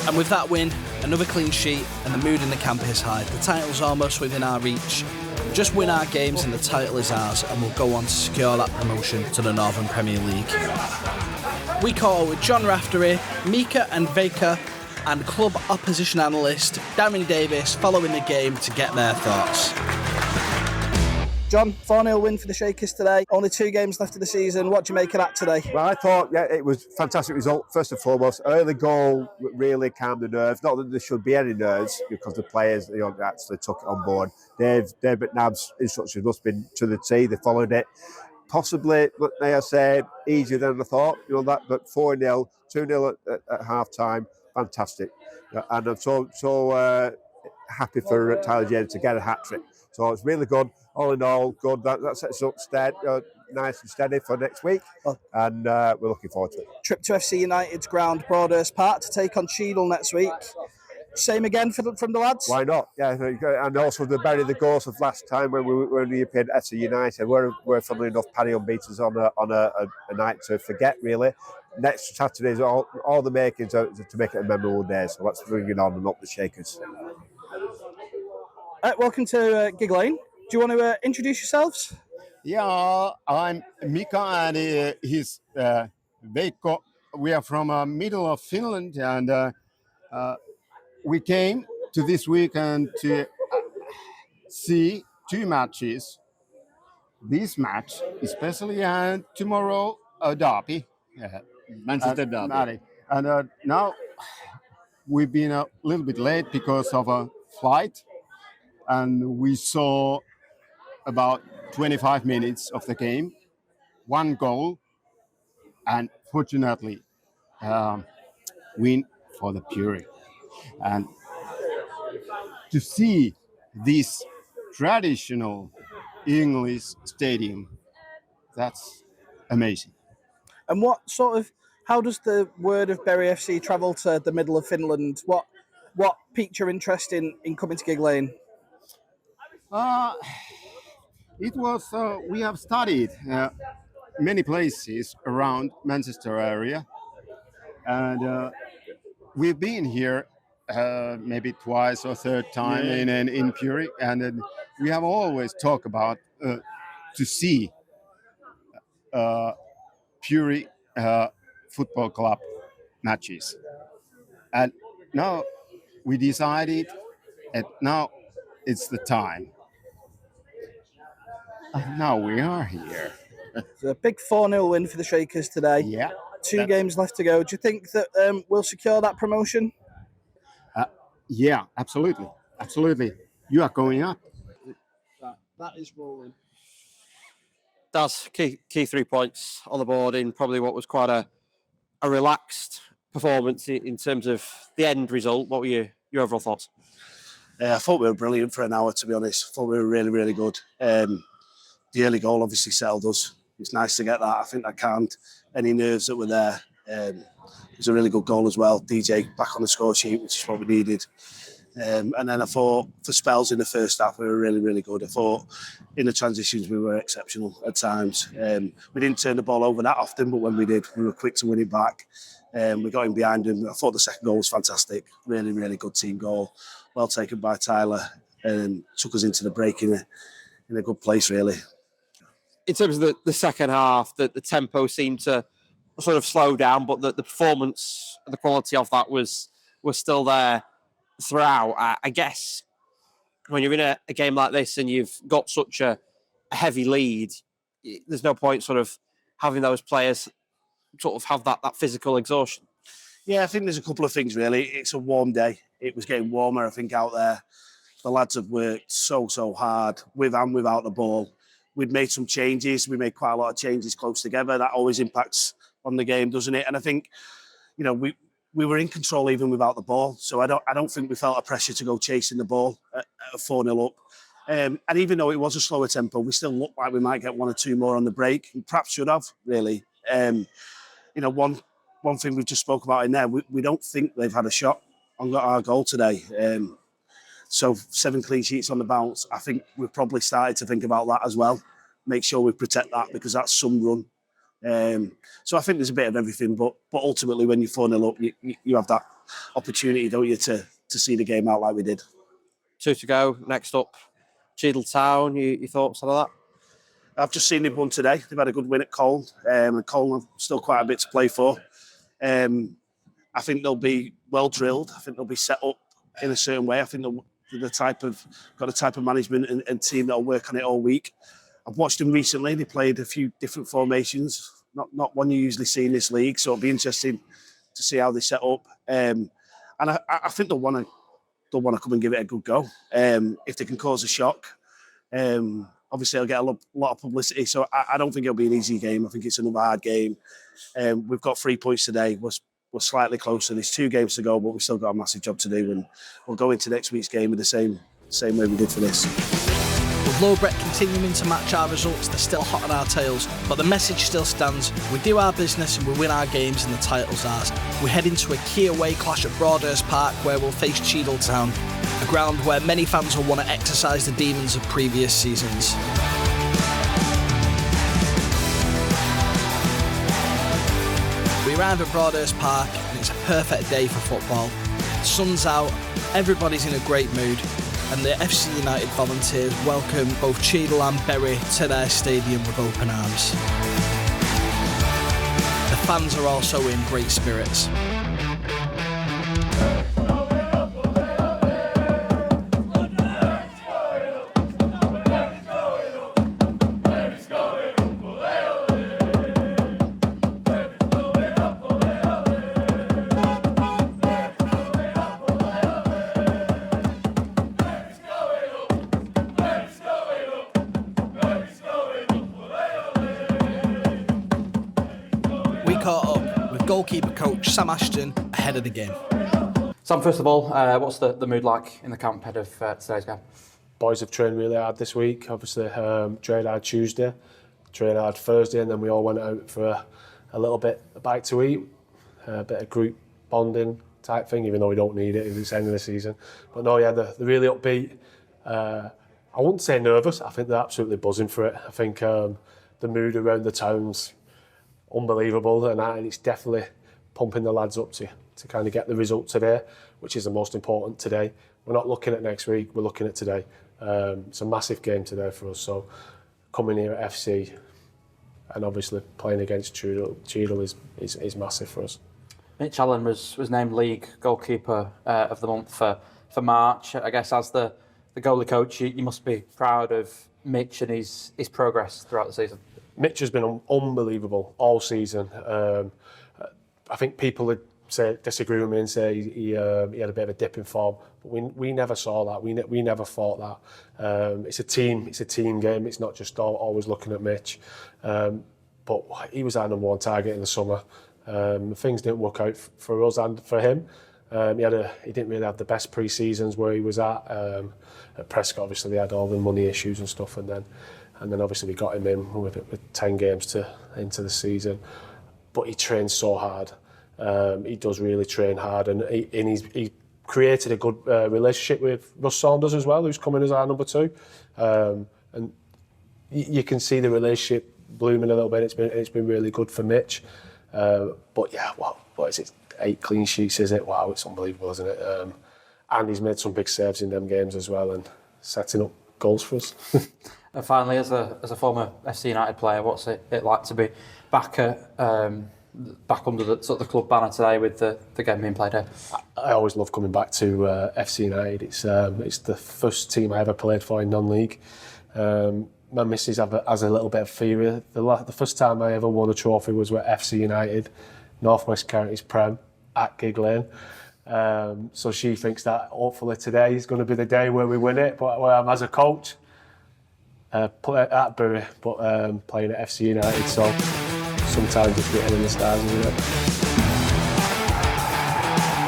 And with that win, another clean sheet, and the mood in the camp is high. The title's almost within our reach. Just win our games and the title is ours, and we'll go on to secure that promotion to the Northern Premier League. We call with John Raftery, Mika and Veka, and club opposition analyst Darren Davis following the game to get their thoughts. John, 4-0 win for the Shakers today. Only 2 games left of the season. What do you make of that today? Well, I thought, it was a fantastic result, first and foremost. Early goal really calmed the nerves. Not that there should be any nerves, because the players actually took it on board. Dave McNabb's instructions must have been to the T. They followed it. Possibly, may I say, easier than I thought. But 4-0, 2-0 at half-time, fantastic. And I'm so happy for Tyler James to get a hat-trick. So it's really good. All in all, good. That sets us up nice and steady for next week, and we're looking forward to it. Trip to FC United's ground, Broadhurst Park, to take on Cheadle next week. Same again from the lads? Why not? Yeah, and also to bury the ghost of last time when we played FC United. We're funnily enough, Padiham beat us on a night to forget, really. Next Saturday is all the makings to make it a memorable day. So let's bring it on and up the Shakers. Welcome to Gigg Lane. Do you want to introduce yourselves? Yeah, I'm Mika and he's Veikko. We are from middle of Finland, and we came to this weekend to see 2 matches. This match, especially, and tomorrow a derby, Manchester derby. And now we've been a little bit late because of a flight, and we saw about 25 minutes of the game, 1 goal, and fortunately win for the Fury. And to see this traditional English stadium, that's amazing. And how does the word of Bury FC travel to the middle of Finland? What piqued your interest in coming to Gigg Lane? It was, we have studied many places around Manchester area, and we've been here maybe twice or third time in Fury, and we have always talked about to see Fury football club matches, and now we decided, and now it's the time. Now we are here. It's a big 4-0 win for the Shakers today. Yeah. 2 games left to go. Do you think that we'll secure that promotion? Yeah, absolutely. Absolutely. You are going up. That is rolling. That's key 3 points on the board in probably what was quite a relaxed performance in terms of the end result. What were your overall thoughts? I thought we were brilliant for an hour, to be honest. I thought we were really, really good. The early goal obviously settled us. It's nice to get that. I think that calmed any nerves that were there. It was a really good goal as well. DJ back on the score sheet, which is what we needed. And then I thought for spells in the first half, we were really, really good. I thought in the transitions, we were exceptional at times. We didn't turn the ball over that often, but when we did, we were quick to win it back. We got in behind him. I thought the second goal was fantastic. Really, really good team goal. Well taken by Tyler, and took us into the break in a good place, really. In terms of the second half, the tempo seemed to sort of slow down, but the performance, the quality of that was still there throughout. I guess when you're in a game like this and you've got such a heavy lead, there's no point sort of having those players sort of have that physical exhaustion. Yeah, I think there's a couple of things, really. It's a warm day. It was getting warmer, I think, out there. The lads have worked so hard with and without the ball. We'd made some changes. We made quite a lot of changes close together. That always impacts on the game, doesn't it? And I think, we were in control even without the ball. So I don't think we felt a pressure to go chasing the ball at 4-0 up. And even though it was a slower tempo, we still looked like we might get 1 or 2 more on the break. We perhaps should have, really. One thing we just spoke about in there, we don't think they've had a shot on our goal today. So 7 clean sheets on the bounce. I think we've probably started to think about that as well. Make sure we protect that, because that's some run So I think there's a bit of everything, but ultimately when you're 4-0 up, you have that opportunity, don't you, to see the game out like we did. 2 to go. Next up, Cheadle Town. Your thoughts on that? I've just seen them won today. They've had a good win at Cole, and Cole have still quite a bit to play for. I think they'll be well drilled. I think they'll be set up in a certain way. I think they're the type of management and team that'll work on it all week. I've watched them recently. They played a few different formations, not one you usually see in this league. So it'll be interesting to see how they set up. And I think they'll want to come and give it a good go. If they can cause a shock, obviously they'll get a lot of publicity. So I don't think it'll be an easy game. I think it's another hard game. We've got 3 points today. We're slightly closer. There's 2 games to go, but we've still got a massive job to do. And we'll go into next week's game with the same way we did for this. With Lowbrett continuing to match our results, they're still hot on our tails, but the message still stands. We do our business and we win our games and the title's ours. We head into a key away clash at Broadhurst Park where we'll face Cheadle Town, a ground where many fans will want to exercise the demons of previous seasons. We arrive at Broadhurst Park and it's a perfect day for football. The sun's out, everybody's in a great mood, and the FC United volunteers welcome both Cheadle and Bury to their stadium with open arms. The fans are also in great spirits. Goalkeeper coach Sam Ashton ahead of the game. Sam, first of all, what's the mood like in the camp ahead of today's game? Boys have trained really hard this week. Obviously, trained hard Tuesday, trained hard Thursday, and then we all went out for a little bit, a bite to eat, a bit of group bonding type thing, even though we don't need it if it's the end of the season. But no, yeah, they're really upbeat. I wouldn't say nervous. I think they're absolutely buzzing for it. I think the mood around the town's unbelievable, and it's definitely pumping the lads up to kind of get the result today, which is the most important today. We're not looking at next week, we're looking at today. It's a massive game today for us, so coming here at FC and obviously playing against Cheadle is massive for us. Mitch Allen was named league goalkeeper of the month for March. I guess as the goalie coach, you must be proud of Mitch and his progress throughout the season. Mitch has been unbelievable all season. I think people would disagree with me and say he had a bit of a dip in form, but we never saw that. We never thought that. It's a team game. It's not just always looking at Mitch. But he was our number one target in the summer. Things didn't work out for us and for him. He didn't really have the best pre-seasons where he was at. At Prescott, obviously, they had all the money issues and stuff, and then obviously we got him in with 10 games into the season. But he trains so hard. He does really train hard, and he created a good relationship with Russ Saunders as well, who's coming as our number 2. And you can see the relationship blooming a little bit. It's been really good for Mitch. But yeah, what is it? 8 clean sheets, is it? Wow, it's unbelievable, isn't it? And he's made some big saves in them games as well, and setting up goals for us. And finally, as a former FC United player, what's it like to be back under the sort of the club banner today with the game being played here? I always love coming back to FC United. It's the first team I ever played for in non-league. My missus has a little bit of fear. The first time I ever won a trophy was with FC United, North West Counties Prem at Gigg Lane. So she thinks that hopefully today is going to be the day where we win it. But as a coach, play at Bury, but playing at FC United. So sometimes it's written in the stars, isn't it?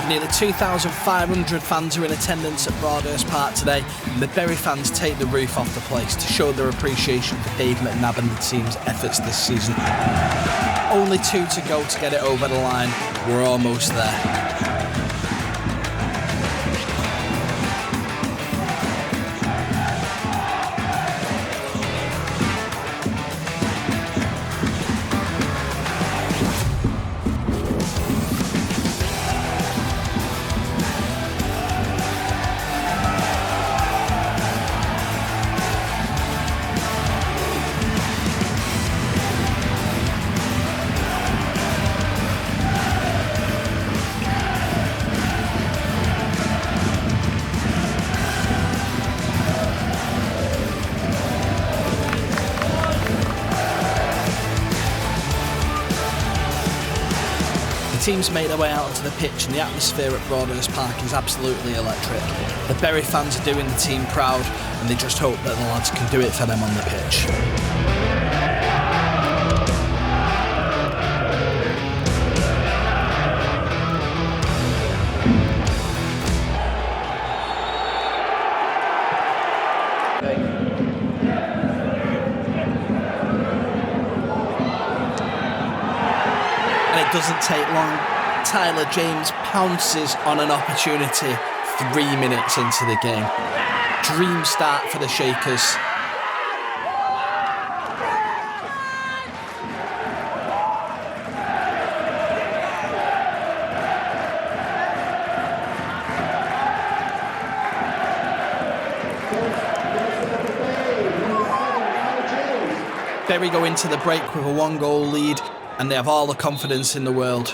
Nearly 2,500 fans are in attendance at Broadhurst Park today, and the Bury fans take the roof off the place to show their appreciation for Dave McNabb and the team's efforts this season. Only 2 to go to get it over the line. We're almost there. Teams make their way out onto the pitch and the atmosphere at Broadhurst Park is absolutely electric. The Bury fans are doing the team proud and they just hope that the lads can do it for them on the pitch. Doesn't take long. Tyler James pounces on an opportunity 3 minutes into the game. Dream start for the Shakers. Bury go into the break with a 1-goal lead, and they have all the confidence in the world.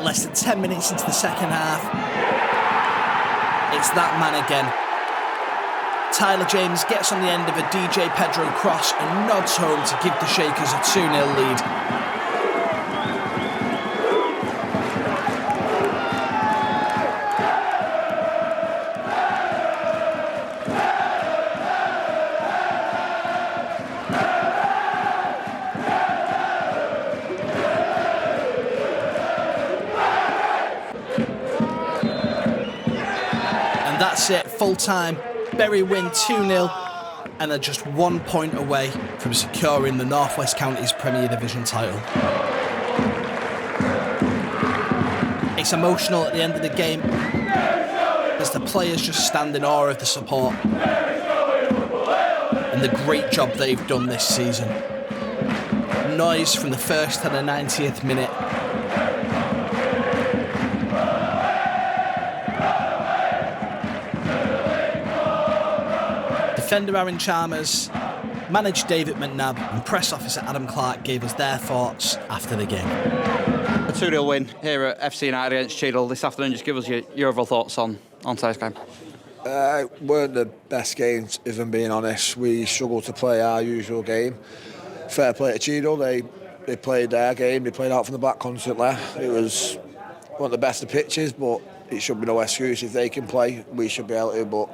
Less than 10 minutes into the second half, it's that man again. Tyler James gets on the end of a DJ Pedro cross and nods home to give the Shakers a 2-0 lead. That's it, full time. Bury win 2-0 and are just 1 point away from securing the North West Counties Premier Division title. It's emotional at the end of the game as the players just stand in awe of the support and the great job they've done this season. Noise from the first to the 90th minute. Defender Aaron Chalmers, manager David McNabb and press officer Adam Clark gave us their thoughts after the game. A 2-0 win here at FC United against Cheadle this afternoon. Just give us your overall thoughts on today's game. Weren't the best games, if I'm being honest. We struggled to play our usual game. Fair play to Cheadle, they played their game, they played out from the back constantly. It was one of the best of pitches, but it should be no excuse. If they can play, we should be able to. But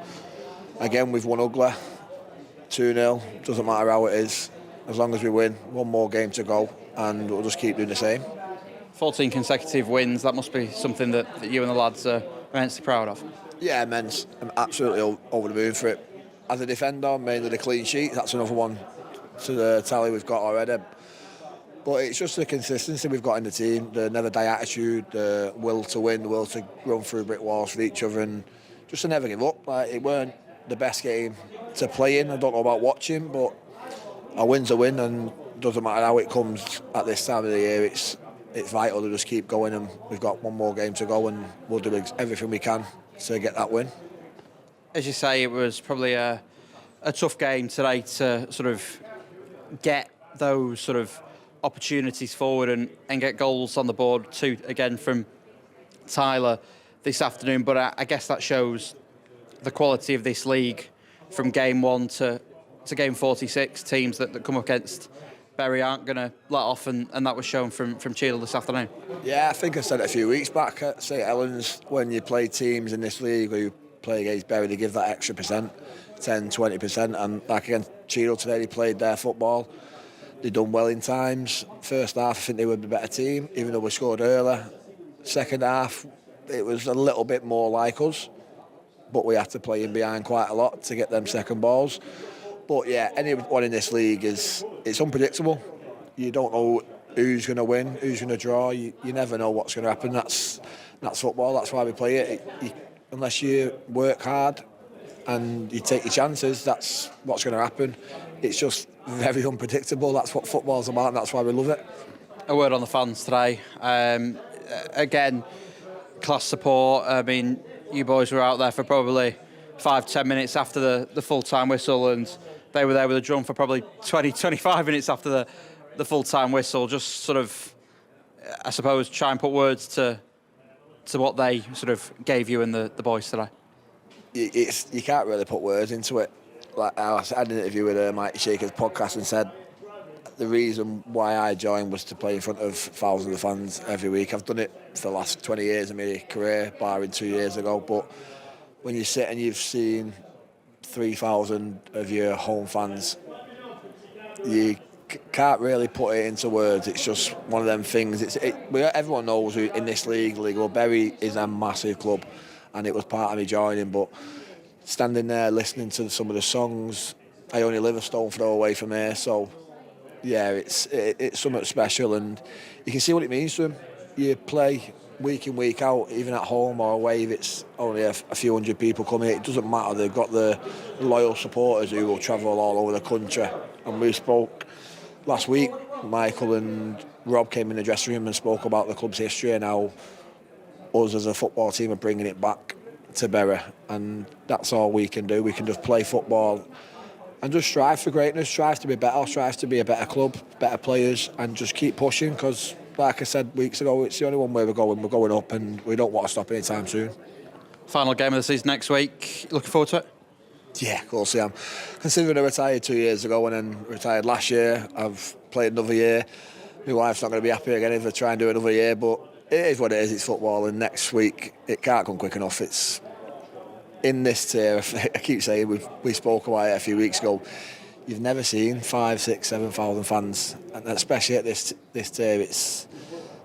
again, we've won ugly, 2-0, doesn't matter how it is. As long as we win, one more game to go, and we'll just keep doing the same. 14 consecutive wins, that must be something that you and the lads are immensely proud of. Yeah, immense. I'm absolutely over the moon for it. As a defender, mainly the clean sheet, that's another one to the tally we've got already. But it's just the consistency we've got in the team, the never die attitude, the will to win, the will to run through brick walls for each other, and just to never give up. Like, it weren't the best game to play in. I don't know about watching, but a win's a win, and doesn't matter how it comes at this time of the year. It's vital to just keep going, and we've got one more game to go, and we'll do everything we can to get that win. As you say, it was probably a tough game today to sort of get those sort of opportunities forward and get goals on the board too, again from Tyler this afternoon. But I guess that shows the quality of this league from game 1 to game 46. Teams that come up against Bury aren't going to let off, and that was shown from Cheadle this afternoon. Yeah, I think I said it a few weeks back at St Helens, when you play teams in this league where you play against Bury, they give that extra percent, 10, 20%, and like against Cheadle today, they played their football. They done well in times. First half, I think they were the better team, even though we scored earlier. Second half, it was a little bit more like us, but we had to play in behind quite a lot to get them second balls. But yeah, anyone in this league it's unpredictable. You don't know who's going to win, who's going to draw. You never know what's going to happen. That's football. That's why we play it. Unless you work hard and you take your chances, that's what's going to happen. It's just very unpredictable. That's what football's about, and that's why we love it. A word on the fans today. Again, class support. I mean, you boys were out there for probably 5-10 minutes after the full-time whistle, and they were there with a drum for probably 20-25 minutes after the full-time whistle. Just sort of, I suppose, try and put words to what they sort of gave you and the boys today. You can't really put words into it. like I had an interview with Mike Shaker's podcast and said the reason why I joined was to play in front of thousands of fans every week. I've done it for the last 20 years of my career, barring 2 years ago. But when you sit and you've seen 3,000 of your home fans, you can't really put it into words. It's just one of them things. Everyone knows who in this league, Bury is a massive club, and it was part of me joining. But standing there listening to some of the songs, I only live a stone throw away from here, so yeah, it's something special, and you can see what it means to them. You play week in, week out, even at home or away, if it's only a few hundred people coming, it doesn't matter. They've got the loyal supporters who will travel all over the country. And we spoke last week, Michael and Rob came in the dressing room and spoke about the club's history and how us as a football team are bringing it back to Bury, and that's all we can do. We can just play football and just strive for greatness, strive to be better, strive to be a better club, better players, and just keep pushing, because like I said weeks ago, it's the only one way we're going up, and we don't want to stop anytime soon. Final game of the season next week, looking forward to it? Yeah, of course I am. Considering I retired 2 years ago and then retired last year, I've played another year. My wife's not going to be happy again if I try and do another year, but it is what it is, it's football, and next week it can't come quick enough. It's in this tier, I keep saying, we spoke about it a few weeks ago, you've never seen 5, 6, 7,000 fans, and especially at this tier,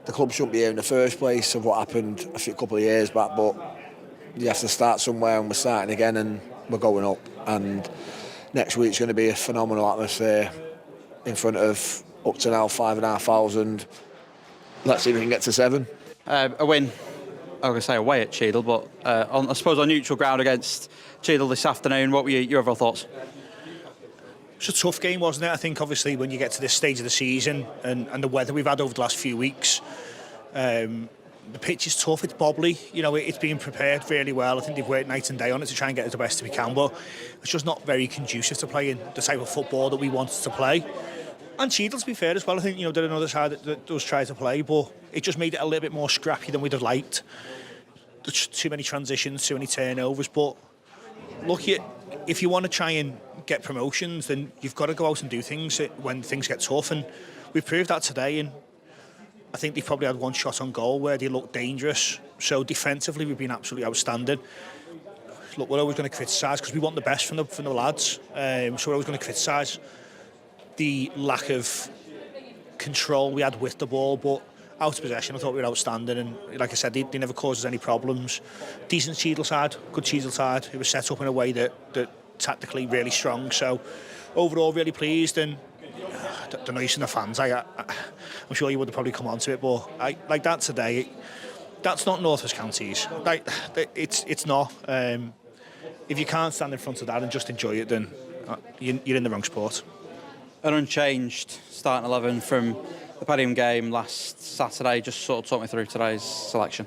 the club shouldn't be here in the first place of what happened a couple of years back, but you have to start somewhere, and we're starting again, and we're going up, and next week's going to be a phenomenal atmosphere in front of up to now 5,500. Let's see if we can get to 7. A win, I was going to say away at Cheadle, but I suppose on neutral ground against Cheadle this afternoon. What were your overall thoughts? It's a tough game, wasn't it? I think obviously when you get to this stage of the season and the weather we've had over the last few weeks, the pitch is tough, it's bobbly, it's being prepared really well. I think they've worked night and day on it to try and get it the best we can, but it's just not very conducive to playing the type of football that we wanted to play. And Cheadle, to be fair as well, I think, they're another side that does try to play, but it just made it a little bit more scrappy than we'd have liked. There's too many transitions, too many turnovers, but look, if you want to try and get promotions, then you've got to go out and do things when things get tough, and we've proved that today, and I think they've probably had one shot on goal where they looked dangerous. So defensively, we've been absolutely outstanding. Look, we're always going to criticise because we want the best from the lads, so we're always going to criticise the lack of control we had with the ball, but out of possession I thought we were outstanding, and like I said, they never caused us any problems. Decent Cheadle side, good Cheadle side. It was set up in a way that tactically really strong, so overall really pleased. And the noise in the fans, I'm sure you would have probably come on to it, but like that today, that's not North West Counties. It's not. If you can't stand in front of that and just enjoy it, then you're in the wrong sport. An unchanged starting 11 from the Padiham game last Saturday. Just sort of talk me through today's selection.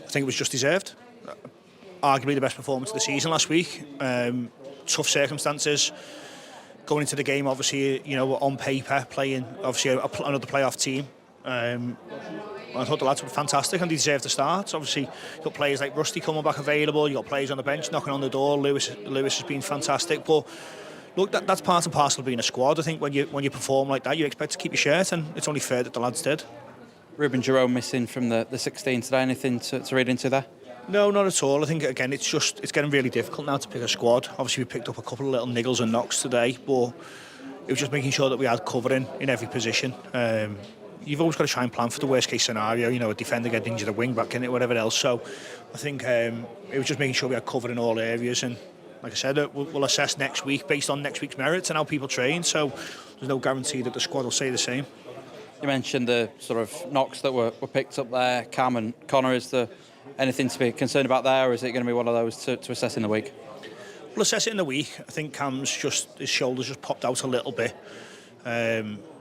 I think it was just deserved. Arguably the best performance of the season last week. Tough circumstances. Going into the game, obviously, on paper, playing obviously another playoff team. I thought the lads were fantastic and they deserved to start. Obviously, you've got players like Rusty coming back available. You've got players on the bench knocking on the door. Lewis has been fantastic, but look, that's part and parcel of being a squad. I think when you perform like that, you expect to keep your shirt, and it's only fair that the lads did. Ruben Jerome missing from the 16 today. Anything to read into there? No, not at all. I think again, it's getting really difficult now to pick a squad. Obviously, we picked up a couple of little niggles and knocks today, but it was just making sure that we had covering in every position. You've always got to try and plan for the worst case scenario. A defender getting injured, a wing back in it, whatever else. So I think it was just making sure we had cover in all areas, and like I said, we'll assess next week based on next week's merits and how people train, so there's no guarantee that the squad will say the same. You mentioned the sort of knocks that were picked up there. Cam and Connor, is there anything to be concerned about there, or is it going to be one of those to assess in the week? We'll assess it in the week. I think Cam's his shoulders just popped out a little bit.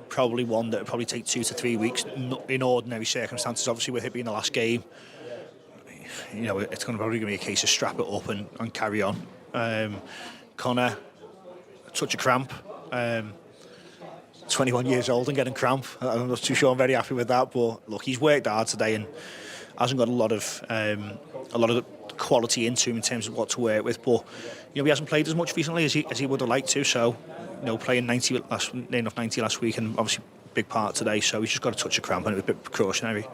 Probably one that will probably take 2 to 3 weeks in ordinary circumstances, obviously with it being the last game. It's probably going to be a case of strap it up and carry on. Connor, a touch of cramp, 21 years old and getting cramp. I'm not too sure I'm very happy with that, but look, he's worked hard today and hasn't got a lot of quality into him in terms of what to work with. But he hasn't played as much recently as he would have liked to. So playing 90 last week, and obviously big part today. So he's just got a touch of cramp, and it was a bit precautionary.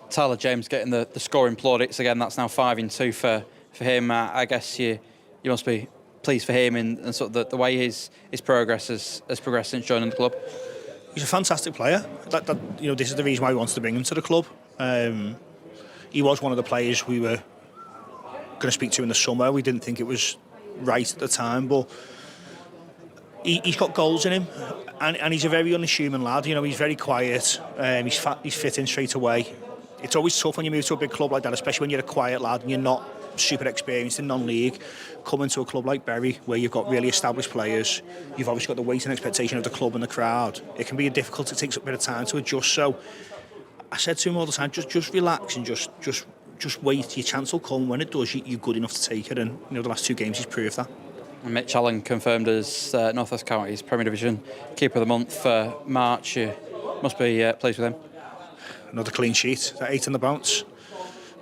Tyler James getting the scoring plaudits again. That's now 5-2 for him. I guess you must be pleased for him and sort of the way his progress has progressed since joining the club. He's a fantastic player. This is the reason why we wanted to bring him to the club. He was one of the players we were going to speak to in the summer. We didn't think it was right at the time, but he's got goals in him, and he's a very unassuming lad. He's very quiet. He's fit in straight away. It's always tough when you move to a big club like that, especially when you're a quiet lad and you're not super experienced in non-league. Coming to a club like Bury, where you've got really established players, you've obviously got the weight and expectation of the club and the crowd. It can be difficult. It takes a bit of time to adjust. So I said to him all the time, just relax and just wait. Your chance will come. When it does, you're good enough to take it. And the last 2 games he's proved that. And Mitch Allen confirmed as North West County's Premier Division Keeper of the Month for March. You must be pleased with him. Another clean sheet, 8 on the bounce.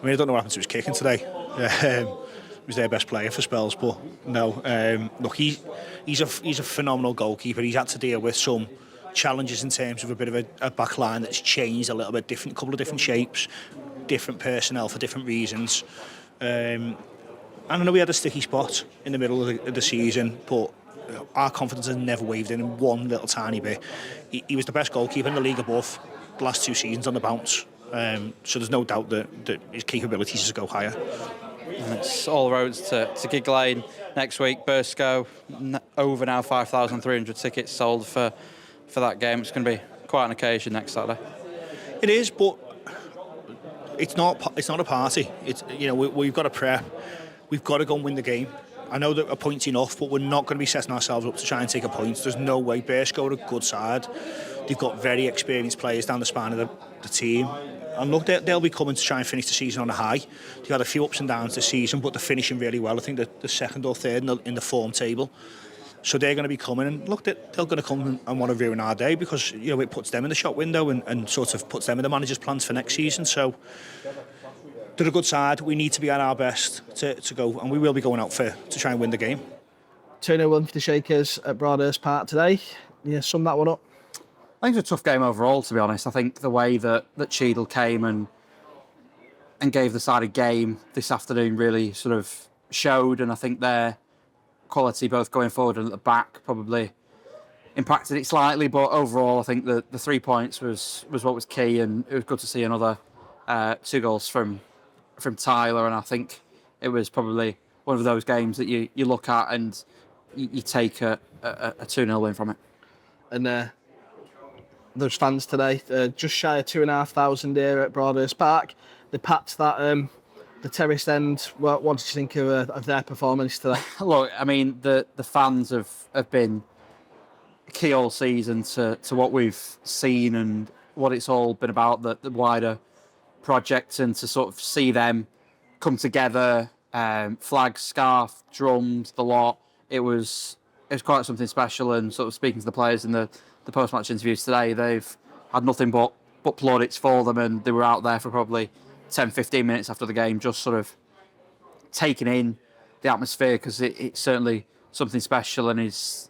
I mean, I don't know what happened to his kicking today. He was their best player for spells, but no. Look, he's a phenomenal goalkeeper. He's had to deal with some challenges in terms of a bit of a back line that's changed a little bit, couple of different shapes, different personnel for different reasons. And I know we had a sticky spot in the middle of the season, but our confidence has never wavered in one little tiny bit. He was the best goalkeeper in the league above the last 2 seasons on the bounce. So there's no doubt that his capabilities just go higher. And it's all roads to Gigg Lane next week. Burscough, over now 5,300 tickets sold for that game. It's going to be quite an occasion next Saturday. It is, but it's not a party. It's we've got to prep. We've got to go and win the game. I know that a point's enough, but we're not going to be setting ourselves up to try and take a point. There's no way. Burscough are a good side. They've got very experienced players down the spine of the team. And look, they'll be coming to try and finish the season on a high. They've had a few ups and downs this season, but they're finishing really well. I think they're second or third in the form table. So they're going to be coming, and look, they're going to come and want to ruin our day, because it puts them in the shop window and sort of puts them in the manager's plans for next season. So they're a good side. We need to be at our best to go, and we will be going out to try and win the game. 2-0 win for the Shakers at Broadhurst Park today. Yeah, sum that one up. I think it's a tough game overall, to be honest. I think the way that Cheadle came and gave the side a game this afternoon really sort of showed, and I think their quality both going forward and at the back probably impacted it slightly, but overall I think the 3 points was what was key, and it was good to see another 2 goals from Tyler, and I think it was probably one of those games that you look at and you take a 2-0 win from it. And those fans today, just shy of 2,500 here at Broadhurst Park. They packed that the terrace end. What did you think of their performance today? Look, I mean, the fans have been key all season to what we've seen and what it's all been about, the wider project, and to sort of see them come together, flags, scarf, drums, the lot. It was quite something special, and sort of speaking to the players in the post-match interviews today, they've had nothing but plaudits for them, and they were out there for probably 10-15 minutes after the game just sort of taking in the atmosphere, because it's certainly something special and is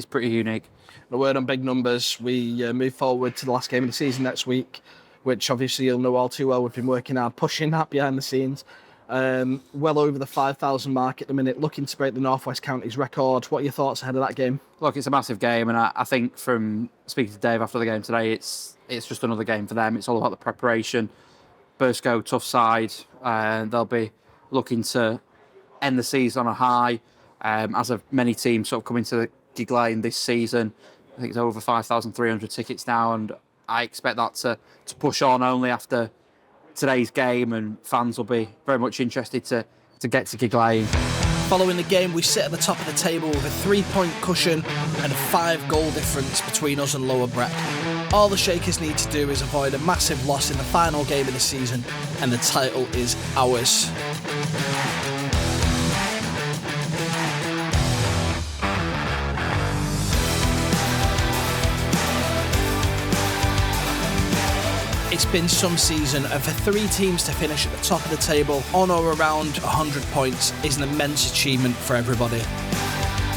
pretty unique. A word on big numbers. We move forward to the last game of the season next week, which obviously you'll know all too well. We've been working hard, pushing that behind the scenes. Well over the 5,000 mark at the minute, looking to break the North West Counties record. What are your thoughts ahead of that game? Look, it's a massive game, and I think from speaking to Dave after the game today, it's just another game for them. It's all about the preparation. Burscough, tough side, and they'll be looking to end the season on a high, as have many teams sort of coming to the Gigg Lane this season. I think it's over 5,300 tickets now, and I expect that to push on only after today's game, and fans will be very much interested to get to Gigg Lane. Following the game, we sit at the top of the table with a 3-point cushion and a 5-goal difference between us and Lower Breck. All the Shakers need to do is avoid a massive loss in the final game of the season, and the title is ours. It's been some season, and for 3 teams to finish at the top of the table on or around 100 points is an immense achievement for everybody.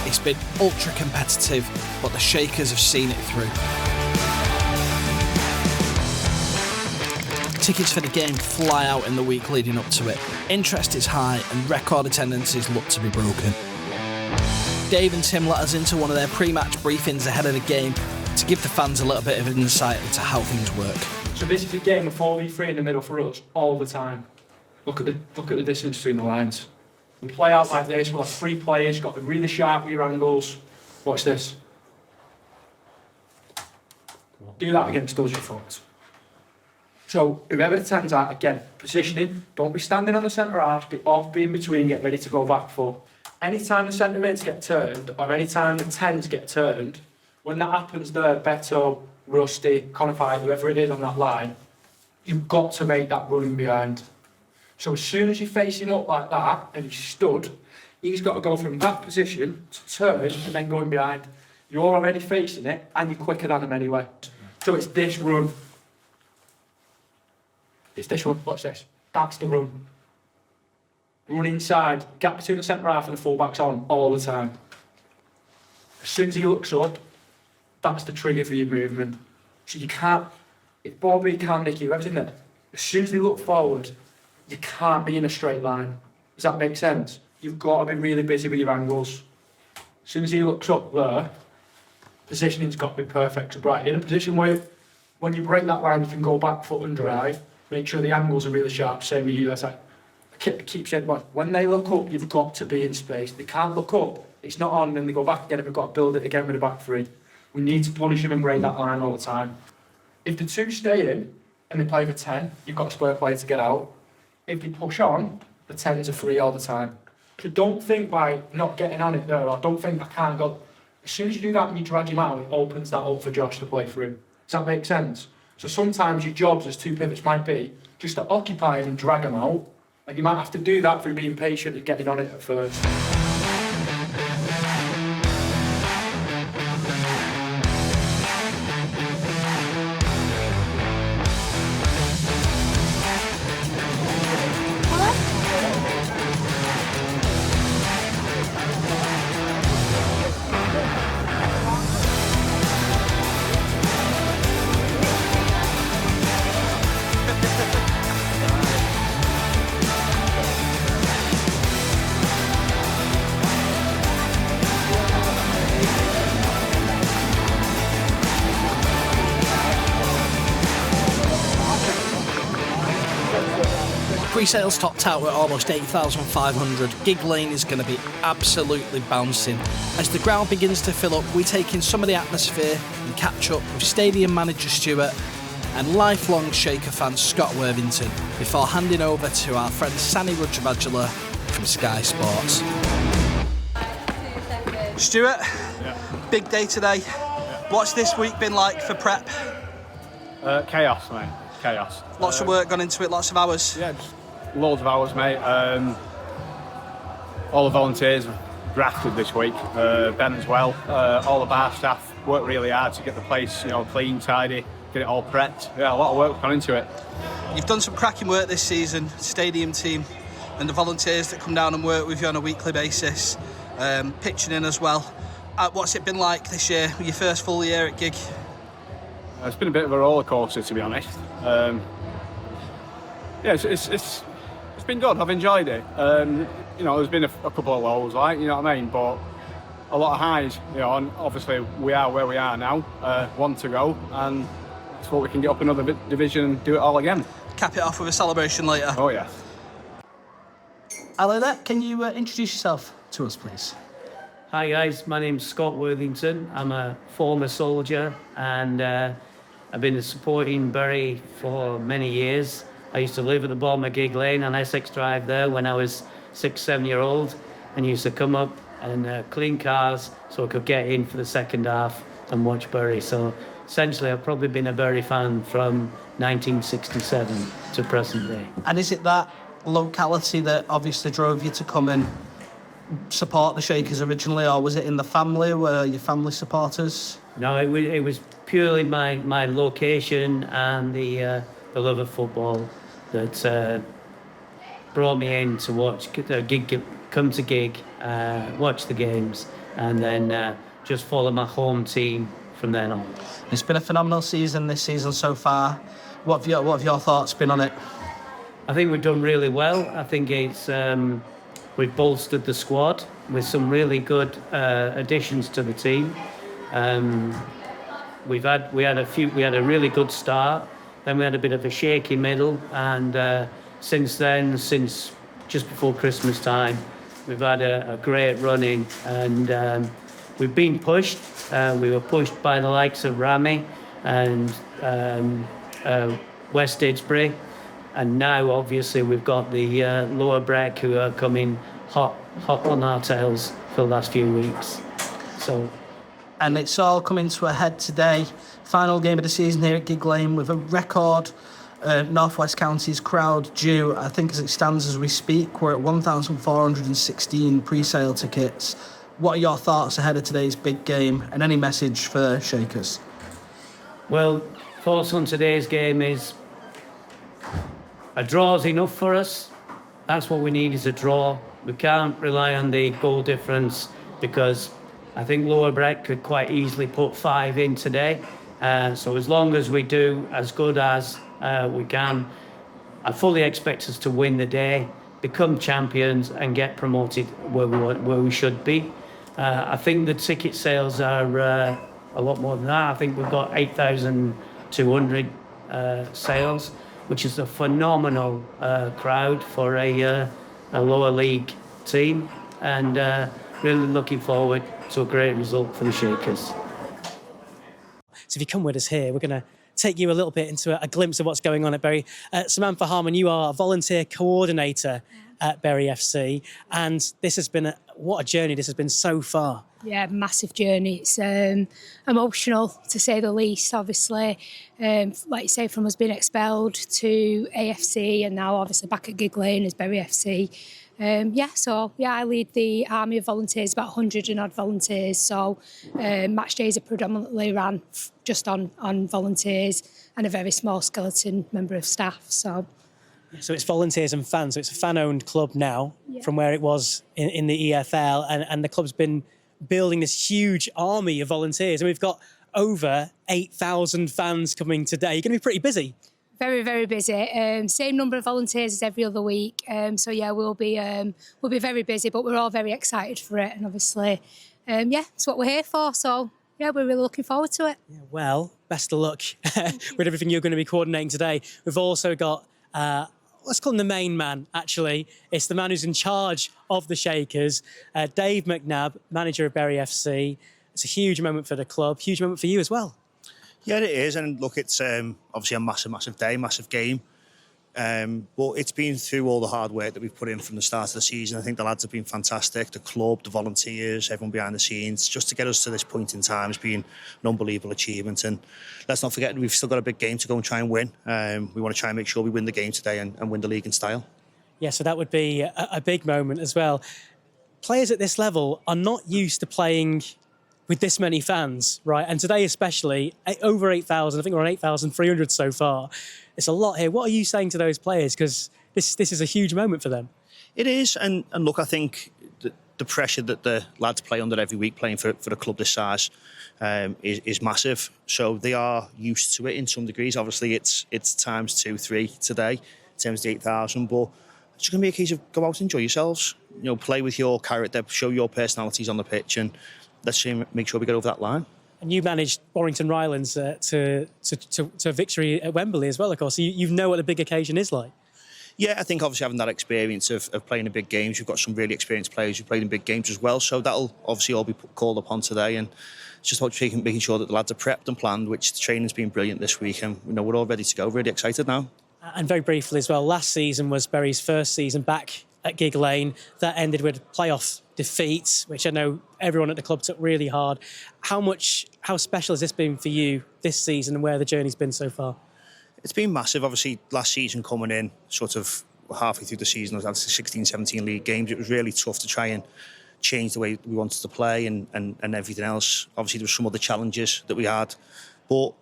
It's been ultra competitive, but the Shakers have seen it through. Tickets for the game fly out in the week leading up to it. Interest is high and record attendances look to be broken. Dave and Tim let us into one of their pre-match briefings ahead of the game to give the fans a little bit of insight into how things work. So this is a game of 4v3 in the middle for us all the time. Look at the distance between the lines. We play out like this, we'll have 3 players, got the really sharp rear angles. Watch this. Do that against us, your front. So whoever the 10's at, again, positioning, don't be standing on the centre half, be off, be in between, get ready to go back full. Anytime the centre mids get turned, or anytime the 10's get turned, when that happens there, Beto, Rusty, Conify, whoever it is on that line, you've got to make that running behind. So as soon as you're facing up like that, and he's stood, he's got to go from that position to turn and then going behind. You're already facing it, and you're quicker than him anyway. So it's this run. It's this one, watch this. That's the run. Run inside, gap between the centre half and the full-back's on all the time. As soon as he looks up, that's the trigger for your movement. So you can't, if Bobby can't nick you, everything there. As soon as they look forward, you can't be in a straight line. Does that make sense? You've got to be really busy with your angles. As soon as he looks up there, positioning's got to be perfect. So right, in a position where when you break that line, you can go back foot and drive. Make sure the angles are really sharp, same with you. That's like, keep saying, when they look up, you've got to be in space. They can't look up, it's not on, and then they go back again, and we've got to build it again with the back 3. We need to punish them and break that line all the time. If the 2 stay in, and they play for 10, you've got a square play to get out. If they push on, the 10s are free all the time. So don't think by not getting on it there, or don't think I can't go. As soon as you do that and you drag him out, it opens that up for Josh to play through. Does that make sense? So sometimes your jobs as 2 pivots might be just to occupy him and drag him out. And you might have to do that through being patient and getting on it at first. Pre-sales topped out at almost 8,500. Gigg Lane is going to be absolutely bouncing. As the ground begins to fill up, we take in some of the atmosphere and catch up with stadium manager Stuart and lifelong Shaker fan Scott Worthington before handing over to our friend Sani Rajavajula from Sky Sports. Stuart, big day today. What's this week been like for prep? Chaos, mate. Chaos. Lots of work gone into it, lots of hours. Yeah, just loads of hours, mate. All the volunteers have grafted this week. Ben as well. All the bar staff worked really hard to get the place, clean, tidy, get it all prepped. Yeah, a lot of work gone into it. You've done some cracking work this season, stadium team, and the volunteers that come down and work with you on a weekly basis, pitching in as well. What's it been like this year, your first full year at Gigg? It's been a bit of a roller coaster, to be honest. It's been good. I've enjoyed it. There's been a couple of lows, you know what I mean, but a lot of highs. And obviously we are where we are now. 1 to go, and it's what we can get up another division and do it all again. Cap it off with a celebration later. Oh yeah. Hello there. Can you introduce yourself to us, please? Hi guys, my name's Scott Worthington. I'm a former soldier, and I've been supporting Bury for many years. I used to live at the bottom of Gigg Lane on Essex Drive there when I was 6-7-year-old, and used to come up and clean cars so I could get in for the second half and watch Bury. So essentially I've probably been a Bury fan from 1967 to present day. And is it that locality that obviously drove you to come and support the Shakers originally, or was it in the family? Were your family supporters? No, it was purely my location and the the love of football that brought me in to watch Gigg, come to Gigg, watch the games, and then just follow my home team from then on. It's been a phenomenal season this season so far. What have your thoughts been on it? I think we've done really well. I think it's we've bolstered the squad with some really good additions to the team. We had a really good start. Then we had a bit of a shaky middle, and since just before Christmas time, we've had a great running, and we've been pushed. We were pushed by the likes of Rami and West Didsbury, and now obviously we've got the Lower Breck who are coming hot on our tails for the last few weeks. And it's all coming to a head today. Final game of the season here at Gigg Lane with a record North West Counties crowd due. I think as it stands as we speak, we're at 1,416 pre-sale tickets. What are your thoughts ahead of today's big game, and any message for Shakers? Well, thoughts on today's game is a draw's enough for us. That's what we need, is a draw. We can't rely on the goal difference, because I think Lower Breck could quite easily put 5 in today. So as long as we do as good as we can, I fully expect us to win the day, become champions, and get promoted where we should be. I think the ticket sales are a lot more than that. I think we've got 8,200 sales, which is a phenomenal crowd for a lower league team, and really looking forward to a great result for the Shakers. So if you come with us here, we're going to take you a little bit into a glimpse of what's going on at Bury. Samantha Harmon, you are a volunteer coordinator at Bury FC, and this has been what a journey this has been so far. Yeah, massive journey. It's emotional, to say the least, obviously. Like you say, from us being expelled to AFC, and now obviously back at Gigg Lane as Bury FC. I lead the army of volunteers, about 100 and odd volunteers. So Matchdays are predominantly ran just on volunteers, and a very small skeleton member of staff. So it's volunteers and fans. So it's a fan-owned club now, from where it was in the EFL, and the club's been building this huge army of volunteers, and we've got over 8,000 fans coming today. You're going to be pretty busy. Very, very busy. Same number of volunteers as every other week. We'll be very busy, but we're all very excited for it. And obviously, it's what we're here for. So, we're really looking forward to it. Yeah, well, best of luck with everything you're going to be coordinating today. We've also got, let's call him the main man, actually. It's the man who's in charge of the Shakers, Dave McNabb, manager of Bury FC. It's a huge moment for the club, huge moment for you as well. Yeah, it is, and look, it's obviously a massive day, massive game. But it's been through all the hard work that we've put in from the start of the season. I think the lads have been fantastic, the club, the volunteers, everyone behind the scenes. Just to get us to this point in time has been an unbelievable achievement. And let's not forget, we've still got a big game to go and try and win. We want to try and make sure we win the game today and win the league in style. Yeah, so that would be a big moment as well. Players at this level are not used to playing with this many fans, right? And today especially, over 8,000, I think we're on 8,300 so far. It's a lot here. What are you saying to those players? Because this is a huge moment for them. It is, and look, I think the pressure that the lads play under every week playing for a club this size is massive. So they are used to it in some degrees. Obviously, it's times 2, 3 today in terms of the 8,000, but it's going to be a case of go out and enjoy yourselves. Play with your character, show your personalities on the pitch, and let's make sure we get over that line. And you managed Warrington Rylands to a victory at Wembley as well, of course. So you know what a big occasion is like. Yeah, I think obviously having that experience of playing in big games, we've got some really experienced players who've played in big games as well. So that'll obviously all be called upon today. And it's just about making sure that the lads are prepped and planned, which the training's been brilliant this week. And we're all ready to go, really excited now. And very briefly as well, last season was Bury's first season back at Gigg Lane. That ended with playoff defeat, which I know everyone at the club took really hard. How special has this been for you this season, and where the journey's been so far? It's been massive. Obviously, last season coming in, sort of halfway through the season, I was at 16, 17 league games. It was really tough to try and change the way we wanted to play and everything else. Obviously, there were some other challenges that we had. But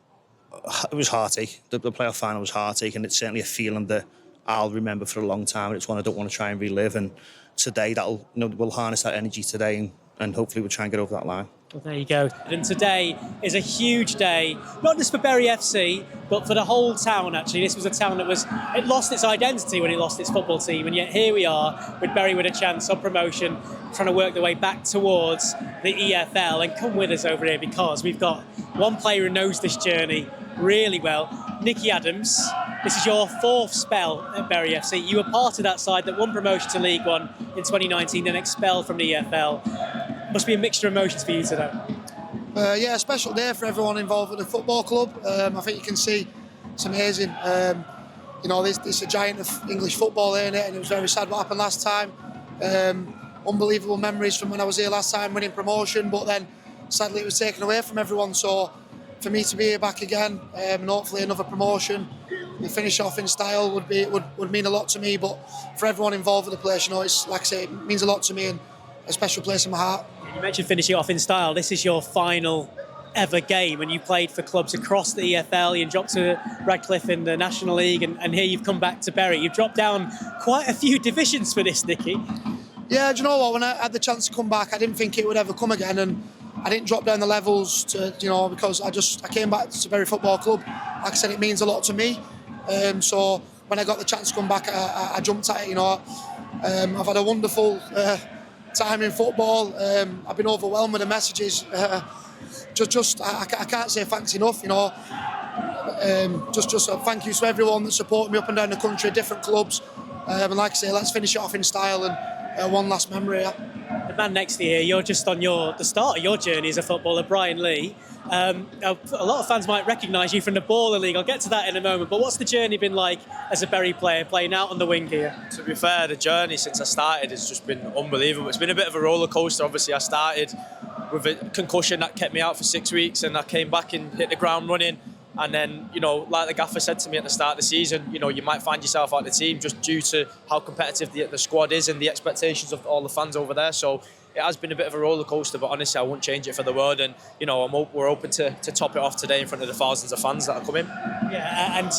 it was heartache. The playoff final was heartache, and it's certainly a feeling that I'll remember for a long time. It's one I don't want to try and relive. And today, we'll harness that energy today, and hopefully we'll try and get over that line. Well, there you go. And today is a huge day, not just for Bury FC, but for the whole town, actually. This was a town it lost its identity when it lost its football team, and yet here we are with Bury with a chance of promotion, trying to work their way back towards the EFL. And come with us over here, because we've got one player who knows this journey really well, Nicky Adams. This is your 4th spell at Bury FC. You were part of that side that won promotion to League One in 2019, then expelled from the EFL. Must be a mixture of emotions for you today. Yeah, a special day for everyone involved with the football club. I think you can see it's amazing. It's a giant of English football, ain't it? And it was very sad what happened last time. Unbelievable memories from when I was here last time, winning promotion, but then sadly it was taken away from everyone. So for me to be here back again, and hopefully another promotion, and finish off in style would mean a lot to me. But for everyone involved with the place, it's like I say, it means a lot to me and a special place in my heart. You mentioned finishing off in style. This is your final ever game, and you played for clubs across the EFL. You dropped to Radcliffe in the National League, and here you've come back to Bury. You've dropped down quite a few divisions for this, Nicky. Yeah, do you know what? When I had the chance to come back, I didn't think it would ever come again, and I didn't drop down the levels because I came back to Bury Football Club. Like I said, it means a lot to me. So when I got the chance to come back, I jumped at it. I've had a wonderful time in football. I've been overwhelmed with the messages. I can't say thanks enough. Just a thank you to everyone that supported me up and down the country, different clubs. And like I say, let's finish it off in style and one last memory. Yeah. The man next to you, you're just on the start of your journey as a footballer, Brian Lee. A lot of fans might recognise you from the Baller League. I'll get to that in a moment. But what's the journey been like as a Bury player, playing out on the wing here? To be fair, the journey since I started has just been unbelievable. It's been a bit of a roller coaster. Obviously, I started with a concussion that kept me out for 6 weeks, and I came back and hit the ground running. And then, like the gaffer said to me at the start of the season, you might find yourself out of the team just due to how competitive the squad is and the expectations of all the fans over there. So it has been a bit of a roller coaster, but honestly, I wouldn't change it for the world. And we're open to top it off today in front of the thousands of fans that are coming. Yeah, and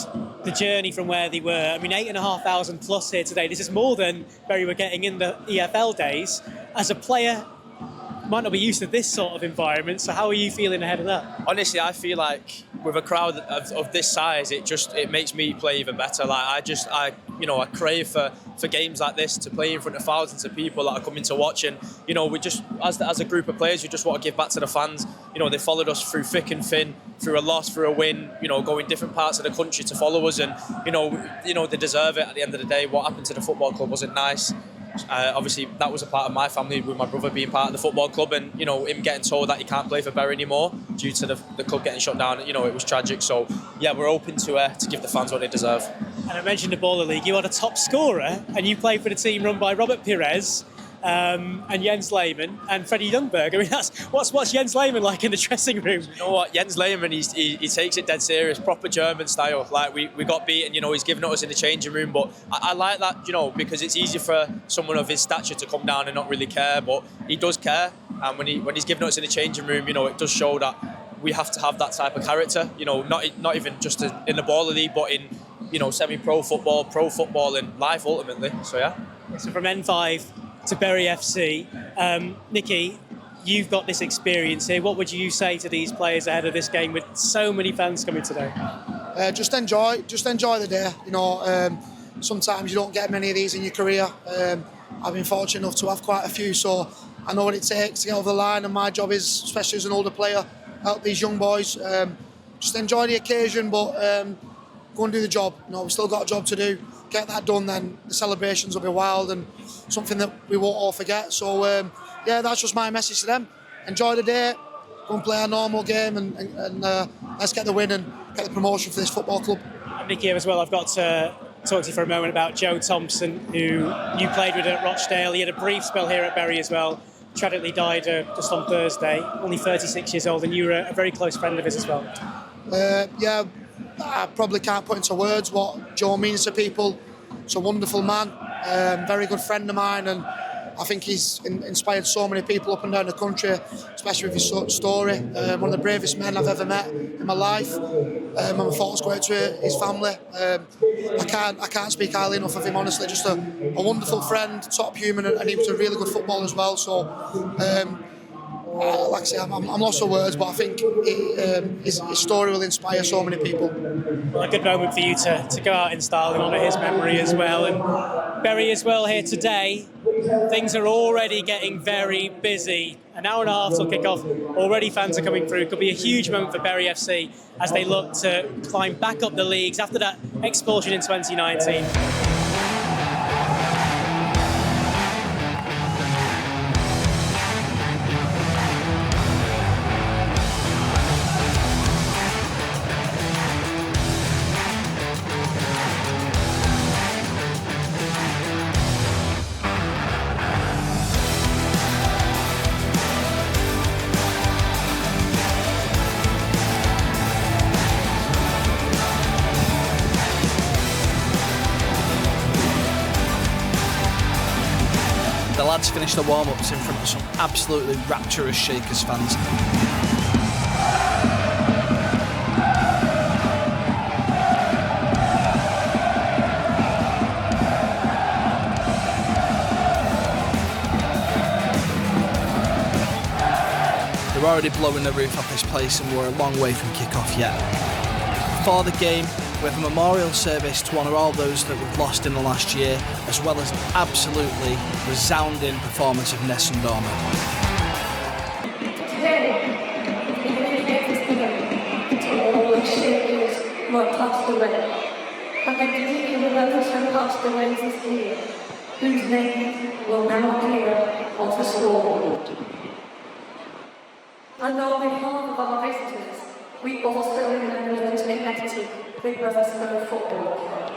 the journey from where they were. 8,500 plus here today. This is more than Bury were getting in the EFL days. As a player, you might not be used to this sort of environment. So how are you feeling ahead of that? Honestly, I feel like with a crowd of this size, it makes me play even better. Like I crave for games like this, to play in front of thousands of people that are coming to watch. And we just, as a group of players, we just want to give back to the fans. They followed us through thick and thin, through a loss, through a win. Going different parts of the country to follow us, and they deserve it. At the end of the day, what happened to the football club wasn't nice. Obviously, that was a part of my family, with my brother being part of the football club, and him getting told that he can't play for Bury anymore due to the club getting shut down. It was tragic. So yeah, we're open to give the fans what they deserve. And I mentioned the Baller League. You are the top scorer, and you play for the team run by Robert Pires and Jens Lehmann and Freddie Ljungberg. What's Jens Lehmann like in the dressing room? You know what, Jens Lehmann, he takes it dead serious, proper German style. Like we got beaten, he's giving it us in the changing room. But I like that, because it's easy for someone of his stature to come down and not really care, but he does care. And when he's giving us in the changing room, it does show that we have to have that type of character. Not even just in the Baller League, but in semi-pro football, and life ultimately. So yeah. So from N5 to Bury FC, Nicky, you've got this experience here. What would you say to these players ahead of this game with so many fans coming today? Just enjoy the day. Sometimes you don't get many of these in your career. I've been fortunate enough to have quite a few, so I know what it takes to get over the line, and my job is, especially as an older player, help these young boys. Just enjoy the occasion, but go and do the job. We've still got a job to do. Get that done, then the celebrations will be wild and something that we won't all forget. So yeah, that's just my message to them. Enjoy the day, go and play our normal game, and let's get the win and get the promotion for this football club. Nicky, as well, I've got to talk to you for a moment about Joe Thompson, who you played with at Rochdale. He had a brief spell here at Bury as well. Tragically died just on Thursday, only 36 years old, and you were a very close friend of his as well. Yeah, I probably can't put into words what Joe means to people. He's a wonderful man, very good friend of mine, and I think he's inspired so many people up and down the country, especially with his story. One of the bravest men I've ever met in my life. And my thoughts go out to his family. I can't speak highly enough of him, honestly. Just a wonderful friend, top human, and he was a really good footballer as well. So, like I say, I'm lost for words, but I think his story will inspire so many people. Well, a good moment for you to go out in style and honour his memory as well. And Bury as well here today. Things are already getting very busy. An hour and a half till kick-off. Already fans are coming through. Could be a huge moment for Bury FC as they look to climb back up the leagues after that expulsion in 2019. The lads finished the warm-ups in front of some absolutely rapturous Shakers fans. They're already blowing the roof off this place and we're a long way from kick-off yet. Before the game, we have a memorial service to honour all those that we've lost in the last year, as well as absolutely resounding performance of Nessun Dorma. Today, in the given to all the Shakers who have passed away, and in particular those who have passed away this year, whose names will now appear on the scoreboard. And on behalf of our visitors, we also remember those connected with Brother's football club.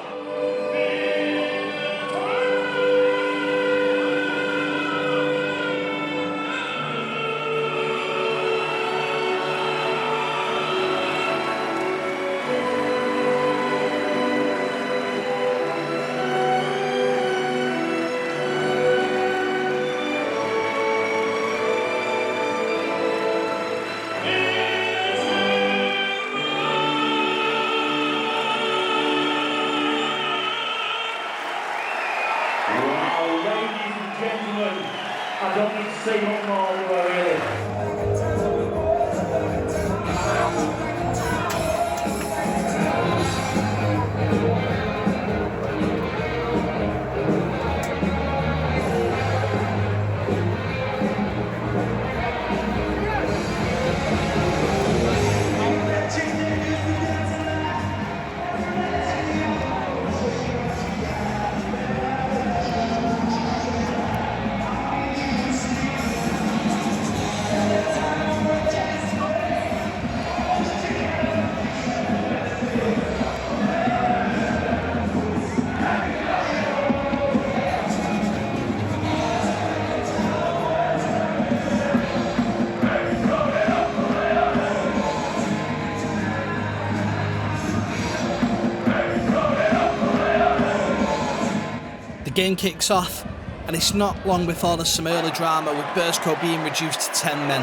The game kicks off, and it's not long before there's some early drama with Burscough being reduced to 10 men.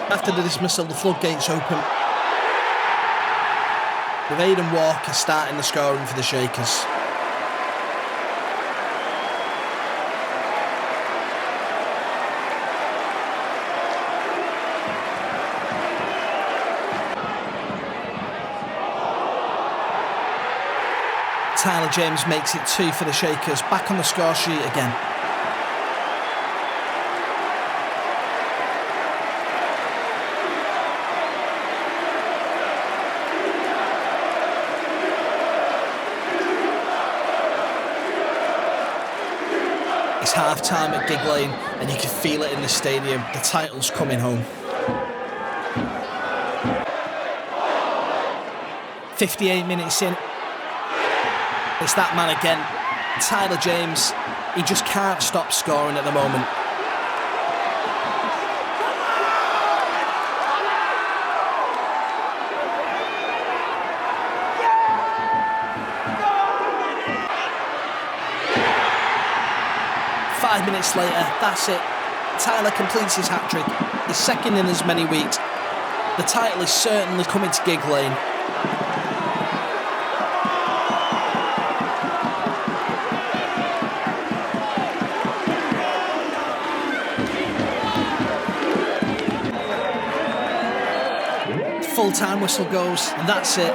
After the dismissal, the floodgates open, with Aidan Walker starting the scoring for the Shakers. Tyler James makes it 2 for the Shakers, back on the score sheet again. It's half-time at Gigg Lane and you can feel it in the stadium. The title's coming home. 58 minutes in. It's that man again, Tyler James. He just can't stop scoring at the moment. 5 minutes later, that's it. Tyler completes his hat-trick, his second in as many weeks. The title is certainly coming to Gigg Lane. Full-time whistle goes, and that's it.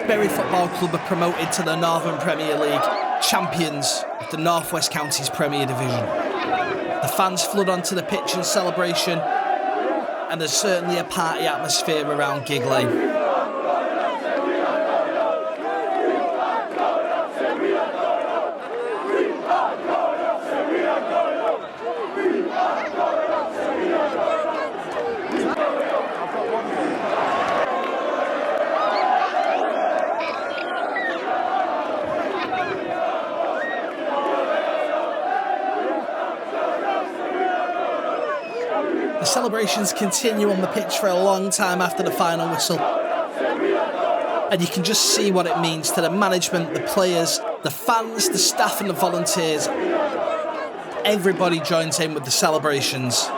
Bury Football Club are promoted to the Northern Premier League, champions of the North West Counties Premier Division. The fans flood onto the pitch in celebration, and there's certainly a party atmosphere around Gigg Lane. The celebrations continue on the pitch for a long time after the final whistle. And you can just see what it means to the management, the players, the fans, the staff and the volunteers. Everybody joins in with the celebrations.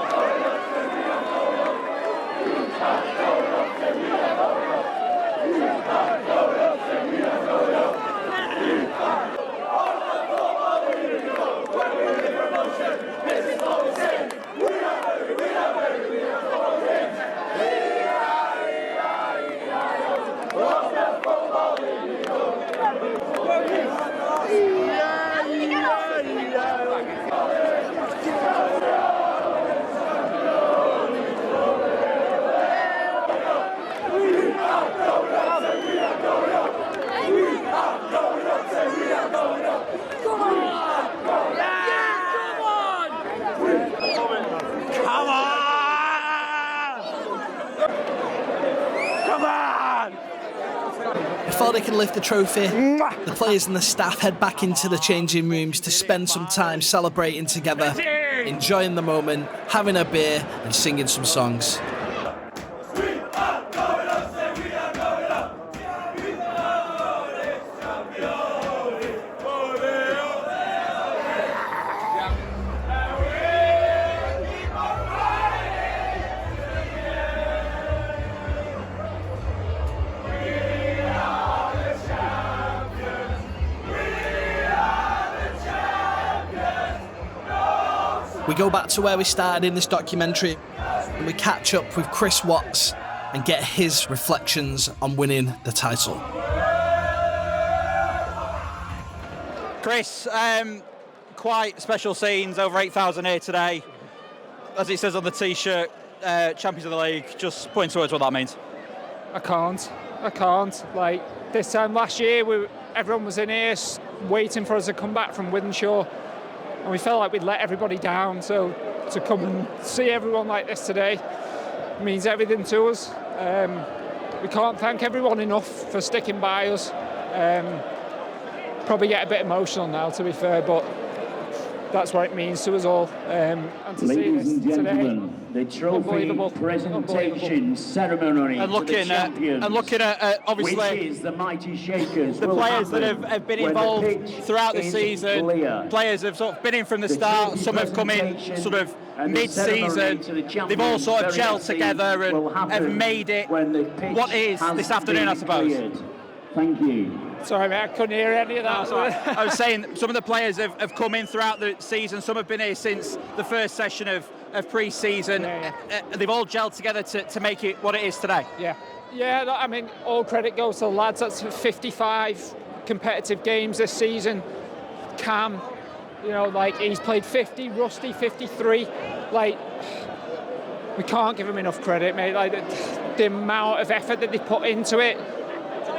Before they can lift the trophy, the players and the staff head back into the changing rooms to spend some time celebrating together, enjoying the moment, having a beer and singing some songs. We go back to where we started in this documentary and we catch up with Chris Watts and get his reflections on winning the title. Chris, quite special scenes, over 8,000 here today. As it says on the T-shirt, champions of the league, just point towards what that means. I can't. Like, this time last year, everyone was in here waiting for us to come back from Wythenshawe. And we felt like we'd let everybody down, so to come and see everyone like this today means everything to us. We can't thank everyone enough for sticking by us. Probably get a bit emotional now, to be fair, but that's what it means to us all. And to see this today, the trophy presentation ceremony and looking at obviously which is the Mighty Shakers, the players that have been involved throughout the season. Clear. Players have sort of been in from the start. Some have come in sort of mid-season. They've all sort of gelled together and have made it what it is this afternoon, I suppose. Thank you. Sorry, mate, I couldn't hear any of that. I was saying some of the players have come in throughout the season. Some have been here since the first session of pre-season. They've all gelled together to make it what it is today. Yeah, I mean, all credit goes to the lads. That's 55 competitive games this season. Cam, he's played 50, Rusty 53. We can't give him enough credit, mate. The amount of effort that they put into it.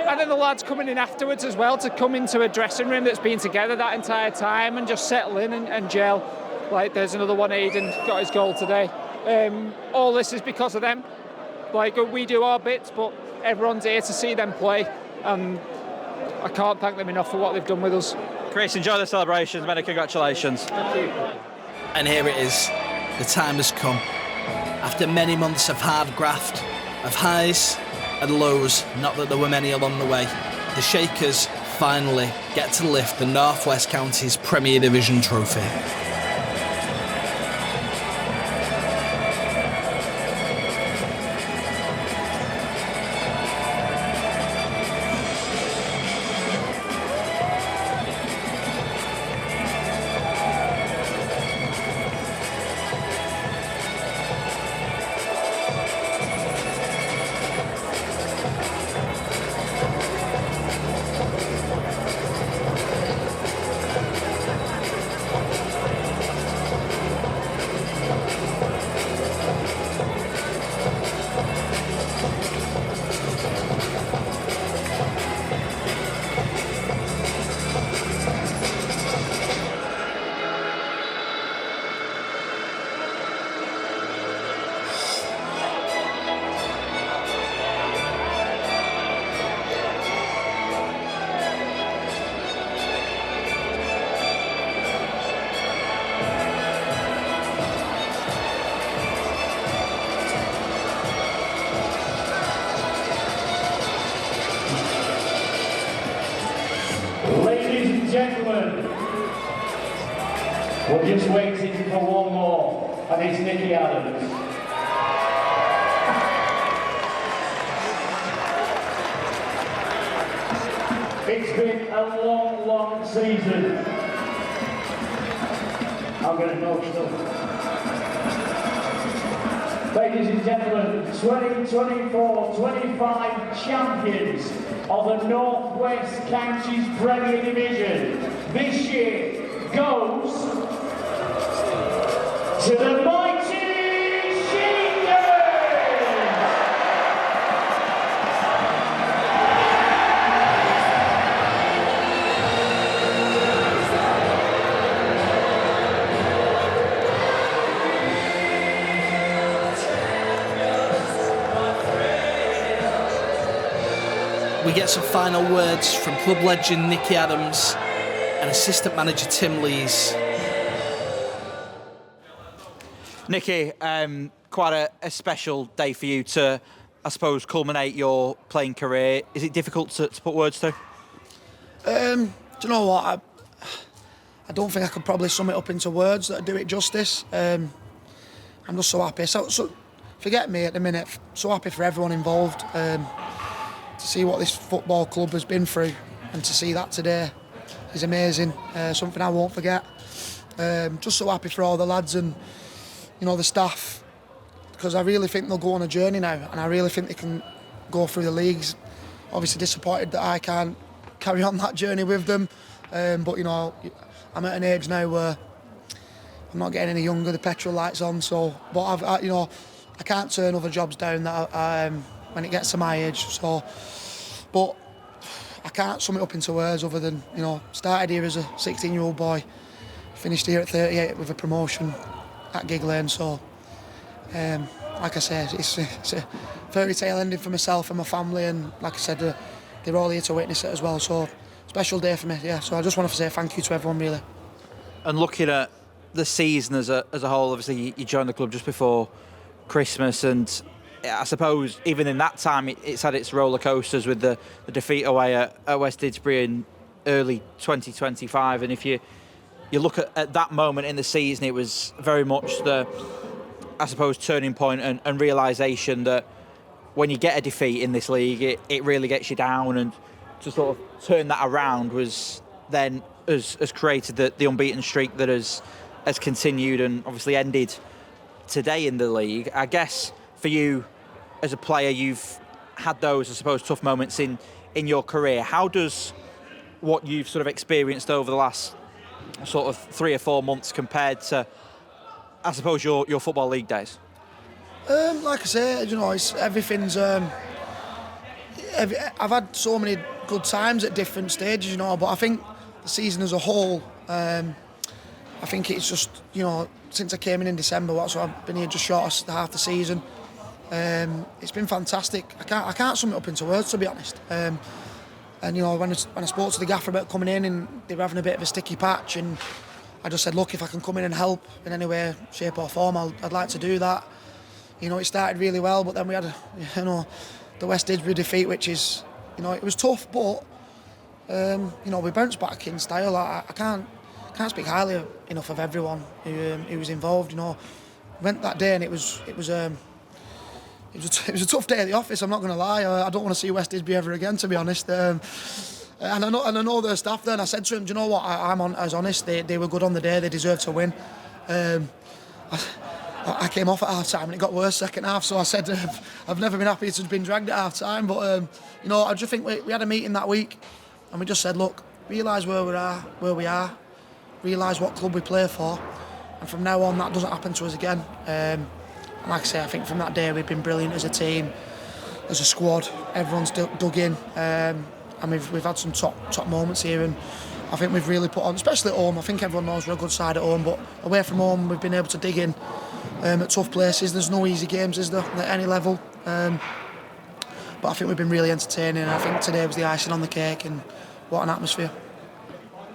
And then the lads coming in afterwards as well, to come into a dressing room that's been together that entire time and just settle in and gel. There's another one, Aidan got his goal today. All this is because of them. We do our bits, but everyone's here to see them play, and I can't thank them enough for what they've done with us. Chris, enjoy the celebrations, many congratulations. Thank you. And here it is, the time has come. After many months of hard graft, of highs and lows, not that there were many along the way, the Shakers finally get to lift the North West Counties Premier Division trophy. Gentlemen, we're just waiting for one more, and it's Nicky Adams. It's been a long, long season. I'm going to know stuff. Ladies and gentlemen, 2024-25 champions of the North West Counties Premier Division this year goes to the mighty Shakers! We get some final words from club legend Nicky Adams and assistant manager Tim Lees. Nicky, quite a special day for you to, I suppose, culminate your playing career. Is it difficult to put words to? Do you know what? I don't think I could probably sum it up into words that do it justice. I'm just so happy. So forget me at the minute. So happy for everyone involved. To see what this football club has been through and to see that today is amazing. Something I won't forget. Just so happy for all the lads and the staff, because I really think they'll go on a journey now, and I really think they can go through the leagues. Obviously disappointed that I can't carry on that journey with them, but I'm at an age now where I'm not getting any younger. The petrol light's on, but I can't turn other jobs down that when it gets to my age. But I can't sum it up into words other than started here as a 16-year-old boy, finished here at 38 with a promotion at Gigg Lane. So like I said, it's a fairy tale ending for myself and my family, and like I said, they're all here to witness it as well. So special day for me. Yeah. So I just want to say thank you to everyone, really. And looking at the season as a whole, obviously you joined the club just before Christmas, and I suppose even in that time it's had its roller coasters with the defeat away at West Didsbury in early 2025. And if you look at that moment in the season, it was very much the, I suppose, turning point and realisation that when you get a defeat in this league, it really gets you down, and to sort of turn that around was then has created the unbeaten streak that has continued and obviously ended today in the league. I guess for you as a player, you've had those, I suppose, tough moments in your career. How does what you've sort of experienced over the last sort of 3 or 4 months compared to, I suppose, your Football League days? Like I say, it's everything's. I've had so many good times at different stages, but I think the season as a whole, I think it's just, since I came in December, I've been here just short of half the season. It's been fantastic. I can't sum it up into words, to be honest. And when I spoke to the gaffer about coming in, and they were having a bit of a sticky patch, and I just said, look, if I can come in and help in any way, shape or form, I'd like to do that. It started really well, but then we had the West Didsbury defeat, which is, it was tough, but we bounced back in style. I can't speak highly enough of everyone who was involved. Went that day and it was a tough day at the office. I'm not going to lie. I don't want to see West Isby ever again, to be honest. And I know their staff there. And I said to them, do you know what? I'm as honest. They were good on the day. They deserved to win. I came off at half time and it got worse second half. So I said I've never been happy to have been dragged at half time. But I just think we had a meeting that week and we just said, look, realise where we are, realise what club we play for, and from now on that doesn't happen to us again. And like I say, I think from that day we've been brilliant as a team, as a squad. Everyone's dug in, and we've had some top moments here, and I think we've really put on, especially at home. I think everyone knows we're a good side at home, but away from home we've been able to dig in at tough places. There's no easy games, is there, at any level? But I think we've been really entertaining, and I think today was the icing on the cake, and what an atmosphere.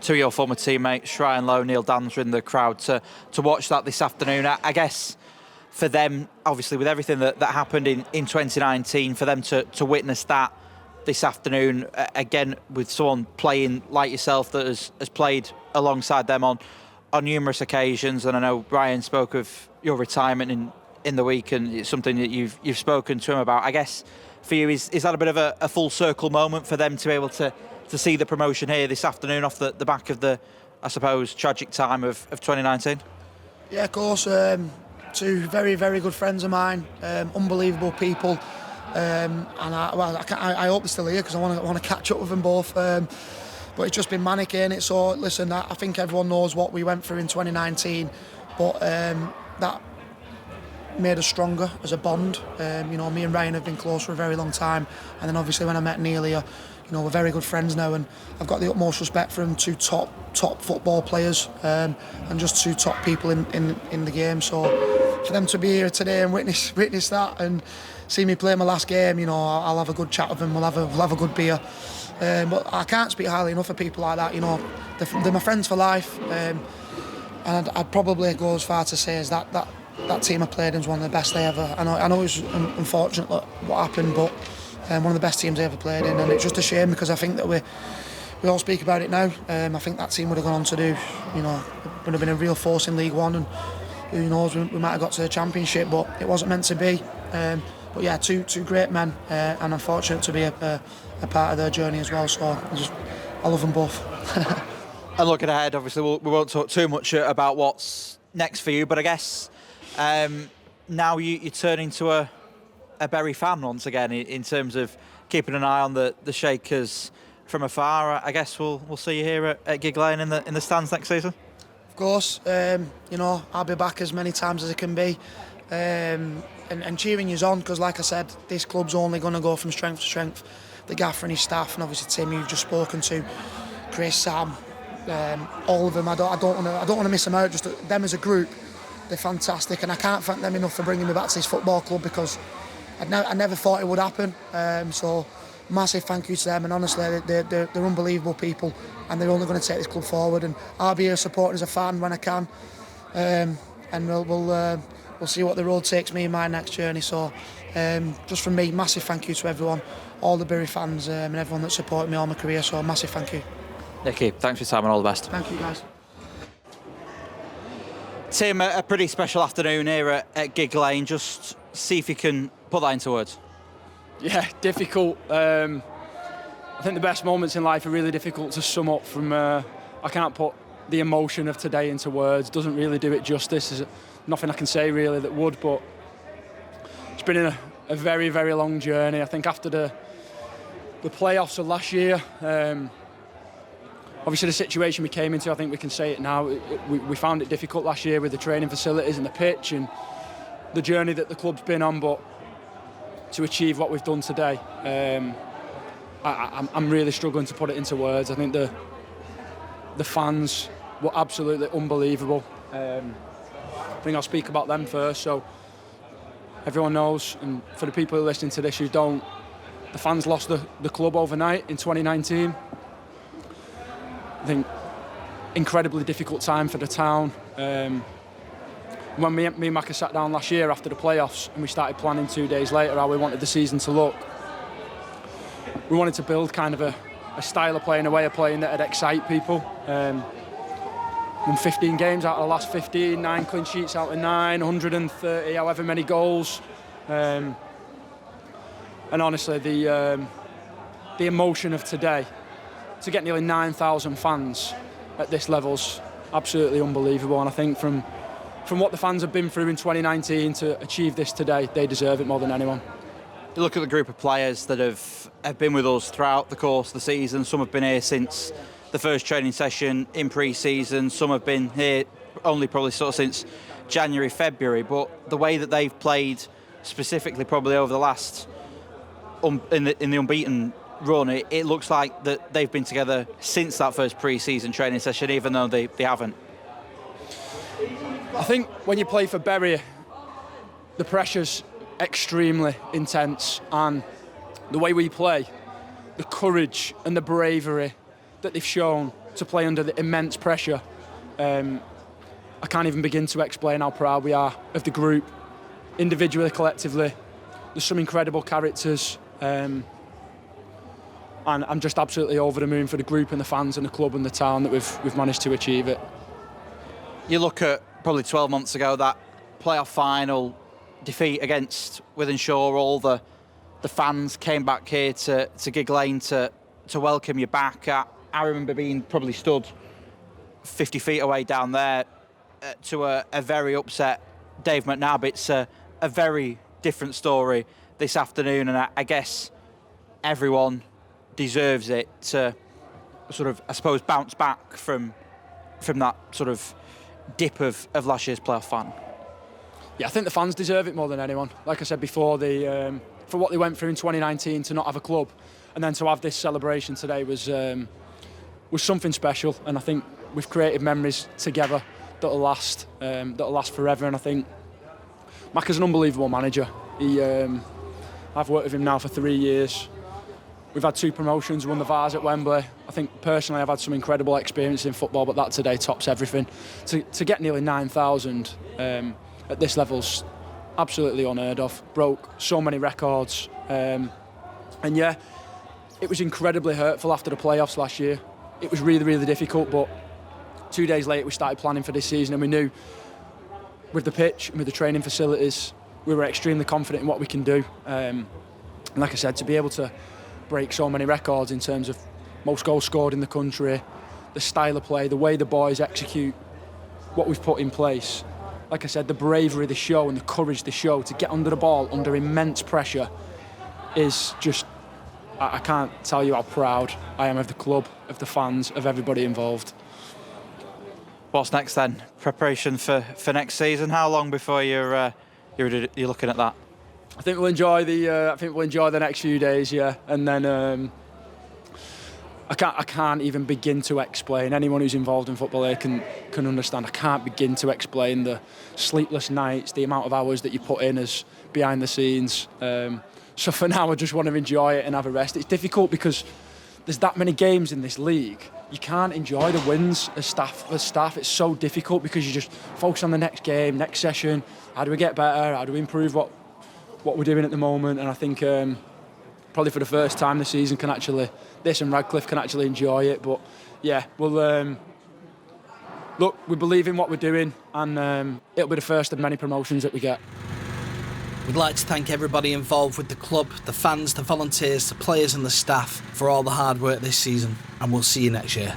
Two of your former teammates, Shry and Lowe, Neil Dans, were in the crowd to watch that this afternoon. I guess for them, obviously with everything that happened in 2019, for them to witness that this afternoon, again with someone playing like yourself that has played alongside them on numerous occasions, and I know Ryan spoke of your retirement in the week, and it's something that you've spoken to him about. I guess for you, is that a bit of a full circle moment for them to be able to see the promotion here this afternoon off the back of the, I suppose, tragic time of 2019? Yeah, of course. Two very, very good friends of mine, unbelievable people, and I hope they're still here because I want to catch up with them both. But it's just been manic, innit? So listen, I think everyone knows what we went through in 2019, but that made us stronger as a bond. Me and Ryan have been close for a very long time, and then obviously when I met Neil here, we're very good friends now, and I've got the utmost respect for him. Two top football players, and just two top people in the game. So for them to be here today and witness that and see me play my last game, I'll have a good chat with them. We'll have a good beer. But I can't speak highly enough of people like that. They're my friends for life, and I'd probably go as far to say as that team I played in was one of the best they ever. I know it was unfortunate what happened, but one of the best teams I ever played in, and it's just a shame because I think that we all speak about it now. I think that team would have gone on to do, would have been a real force in League One, and who knows, we might have got to the Championship, but it wasn't meant to be. But yeah, two great men, and I'm fortunate to be a part of their journey as well. So I love them both. And looking ahead, obviously we won't talk too much about what's next for you, but I guess now you turn into a Bury fan once again in terms of keeping an eye on the Shakers from afar. I guess we'll see you here at Gigg Lane in the stands next season. Of course, I'll be back as many times as I can be, and cheering you on, because like I said, this club's only going to go from strength to strength. The gaffer and his staff, and obviously Tim, you've just spoken to, Chris, Sam, all of them. I don't want to miss them out. Just them as a group, they're fantastic, and I can't thank them enough for bringing me back to this football club, because I never thought it would happen. So massive thank you to them, and honestly, they're unbelievable people, and they're only going to take this club forward. And I'll be here supporting as a fan when I can, and we'll see what the road takes me in my next journey. So just from me, massive thank you to everyone, all the Bury fans, and everyone that supported me all my career. So massive thank you. Nicky, thanks for your time and all the best. Thank you, guys. Tim, a pretty special afternoon here at Gigg Lane. Just see if you can put that into words. Yeah, difficult. I think the best moments in life are really difficult to sum up from. I can't put the emotion of today into words. Doesn't really do it justice. There's nothing I can say really that would, but it's been a very, very long journey. I think after the playoffs of last year, obviously the situation we came into, I think we can say it now, we found it difficult last year with the training facilities and the pitch and the journey that the club's been on, but to achieve what we've done today, I'm really struggling to put it into words. I think the fans were absolutely unbelievable. I think I'll speak about them first, so everyone knows, and for the people who are listening to this who don't, the fans lost the club overnight in 2019. I think incredibly difficult time for the town. When me and Macca sat down last year after the playoffs and we started planning 2 days later how we wanted the season to look, we wanted to build kind of a a style of playing, a way of playing that'd excite people. Won 15 games out of the last 15, 9 clean sheets out of 9, 130, however many goals. And honestly, the emotion of today, to get nearly 9,000 fans at this level's absolutely unbelievable. And I think from what the fans have been through in 2019 to achieve this today, they deserve it more than anyone. You look at the group of players that have been with us throughout the course of the season. Some have been here since the first training session in pre-season. Some have been here only probably sort of since January, February. But the way that they've played, specifically probably over the last in the unbeaten run, it looks like that they've been together since that first pre-season training session, even though they haven't. I think when you play for Bury, the pressure's extremely intense, and the way we play, the courage and the bravery that they've shown to play under the immense pressure, I can't even begin to explain how proud we are of the group, individually, collectively. There's some incredible characters, and I'm just absolutely over the moon for the group and the fans and the club and the town that we've managed to achieve it. You look at probably 12 months ago, that playoff final defeat against Wythenshawe, all the fans came back here to Gigg Lane to welcome you back. I remember being probably stood 50 feet away down there to a very upset Dave McNabb. It's a very different story this afternoon, and I guess everyone deserves it to sort of, I suppose, bounce back from that sort of dip of last year's playoff final. Yeah, I think the fans deserve it more than anyone. Like I said before, for what they went through in 2019 to not have a club, and then to have this celebration today was something special. And I think we've created memories together that'll last forever. And I think Mac is an unbelievable manager. I've worked with him now for 3 years. We've had 2 promotions, won the Vars at Wembley. I think personally I've had some incredible experience in football, but that today tops everything. To get nearly 9,000 at this level's absolutely unheard of. Broke so many records. And yeah, it was incredibly hurtful after the playoffs last year. It was really, really difficult, but 2 days later we started planning for this season, and we knew with the pitch and with the training facilities, we were extremely confident in what we can do. And like I said, to be able to break so many records in terms of most goals scored in the country, the style of play, the way the boys execute what we've put in place. Like I said, the bravery they show and the courage they show to get under the ball under immense pressure is just, I can't tell you how proud I am of the club, of the fans, of everybody involved. What's next then? Preparation for next season? How long before you're looking at that? I think we'll enjoy the next few days, yeah, and then I can't even begin to explain. Anyone who's involved in football here can understand. I can't begin to explain the sleepless nights, the amount of hours that you put in as behind the scenes. So for now, I just want to enjoy it and have a rest. It's difficult because there's that many games in this league. You can't enjoy the wins as staff. It's so difficult because you just focus on the next game, next session. How do we get better? How do we improve what we're doing at the moment? And I think probably for the first time this season this and Radcliffe can actually enjoy it. But yeah, we'll look, we believe in what we're doing, and it'll be the first of many promotions that we get. We'd like to thank everybody involved with the club, the fans, the volunteers, the players and the staff for all the hard work this season, and we'll see you next year.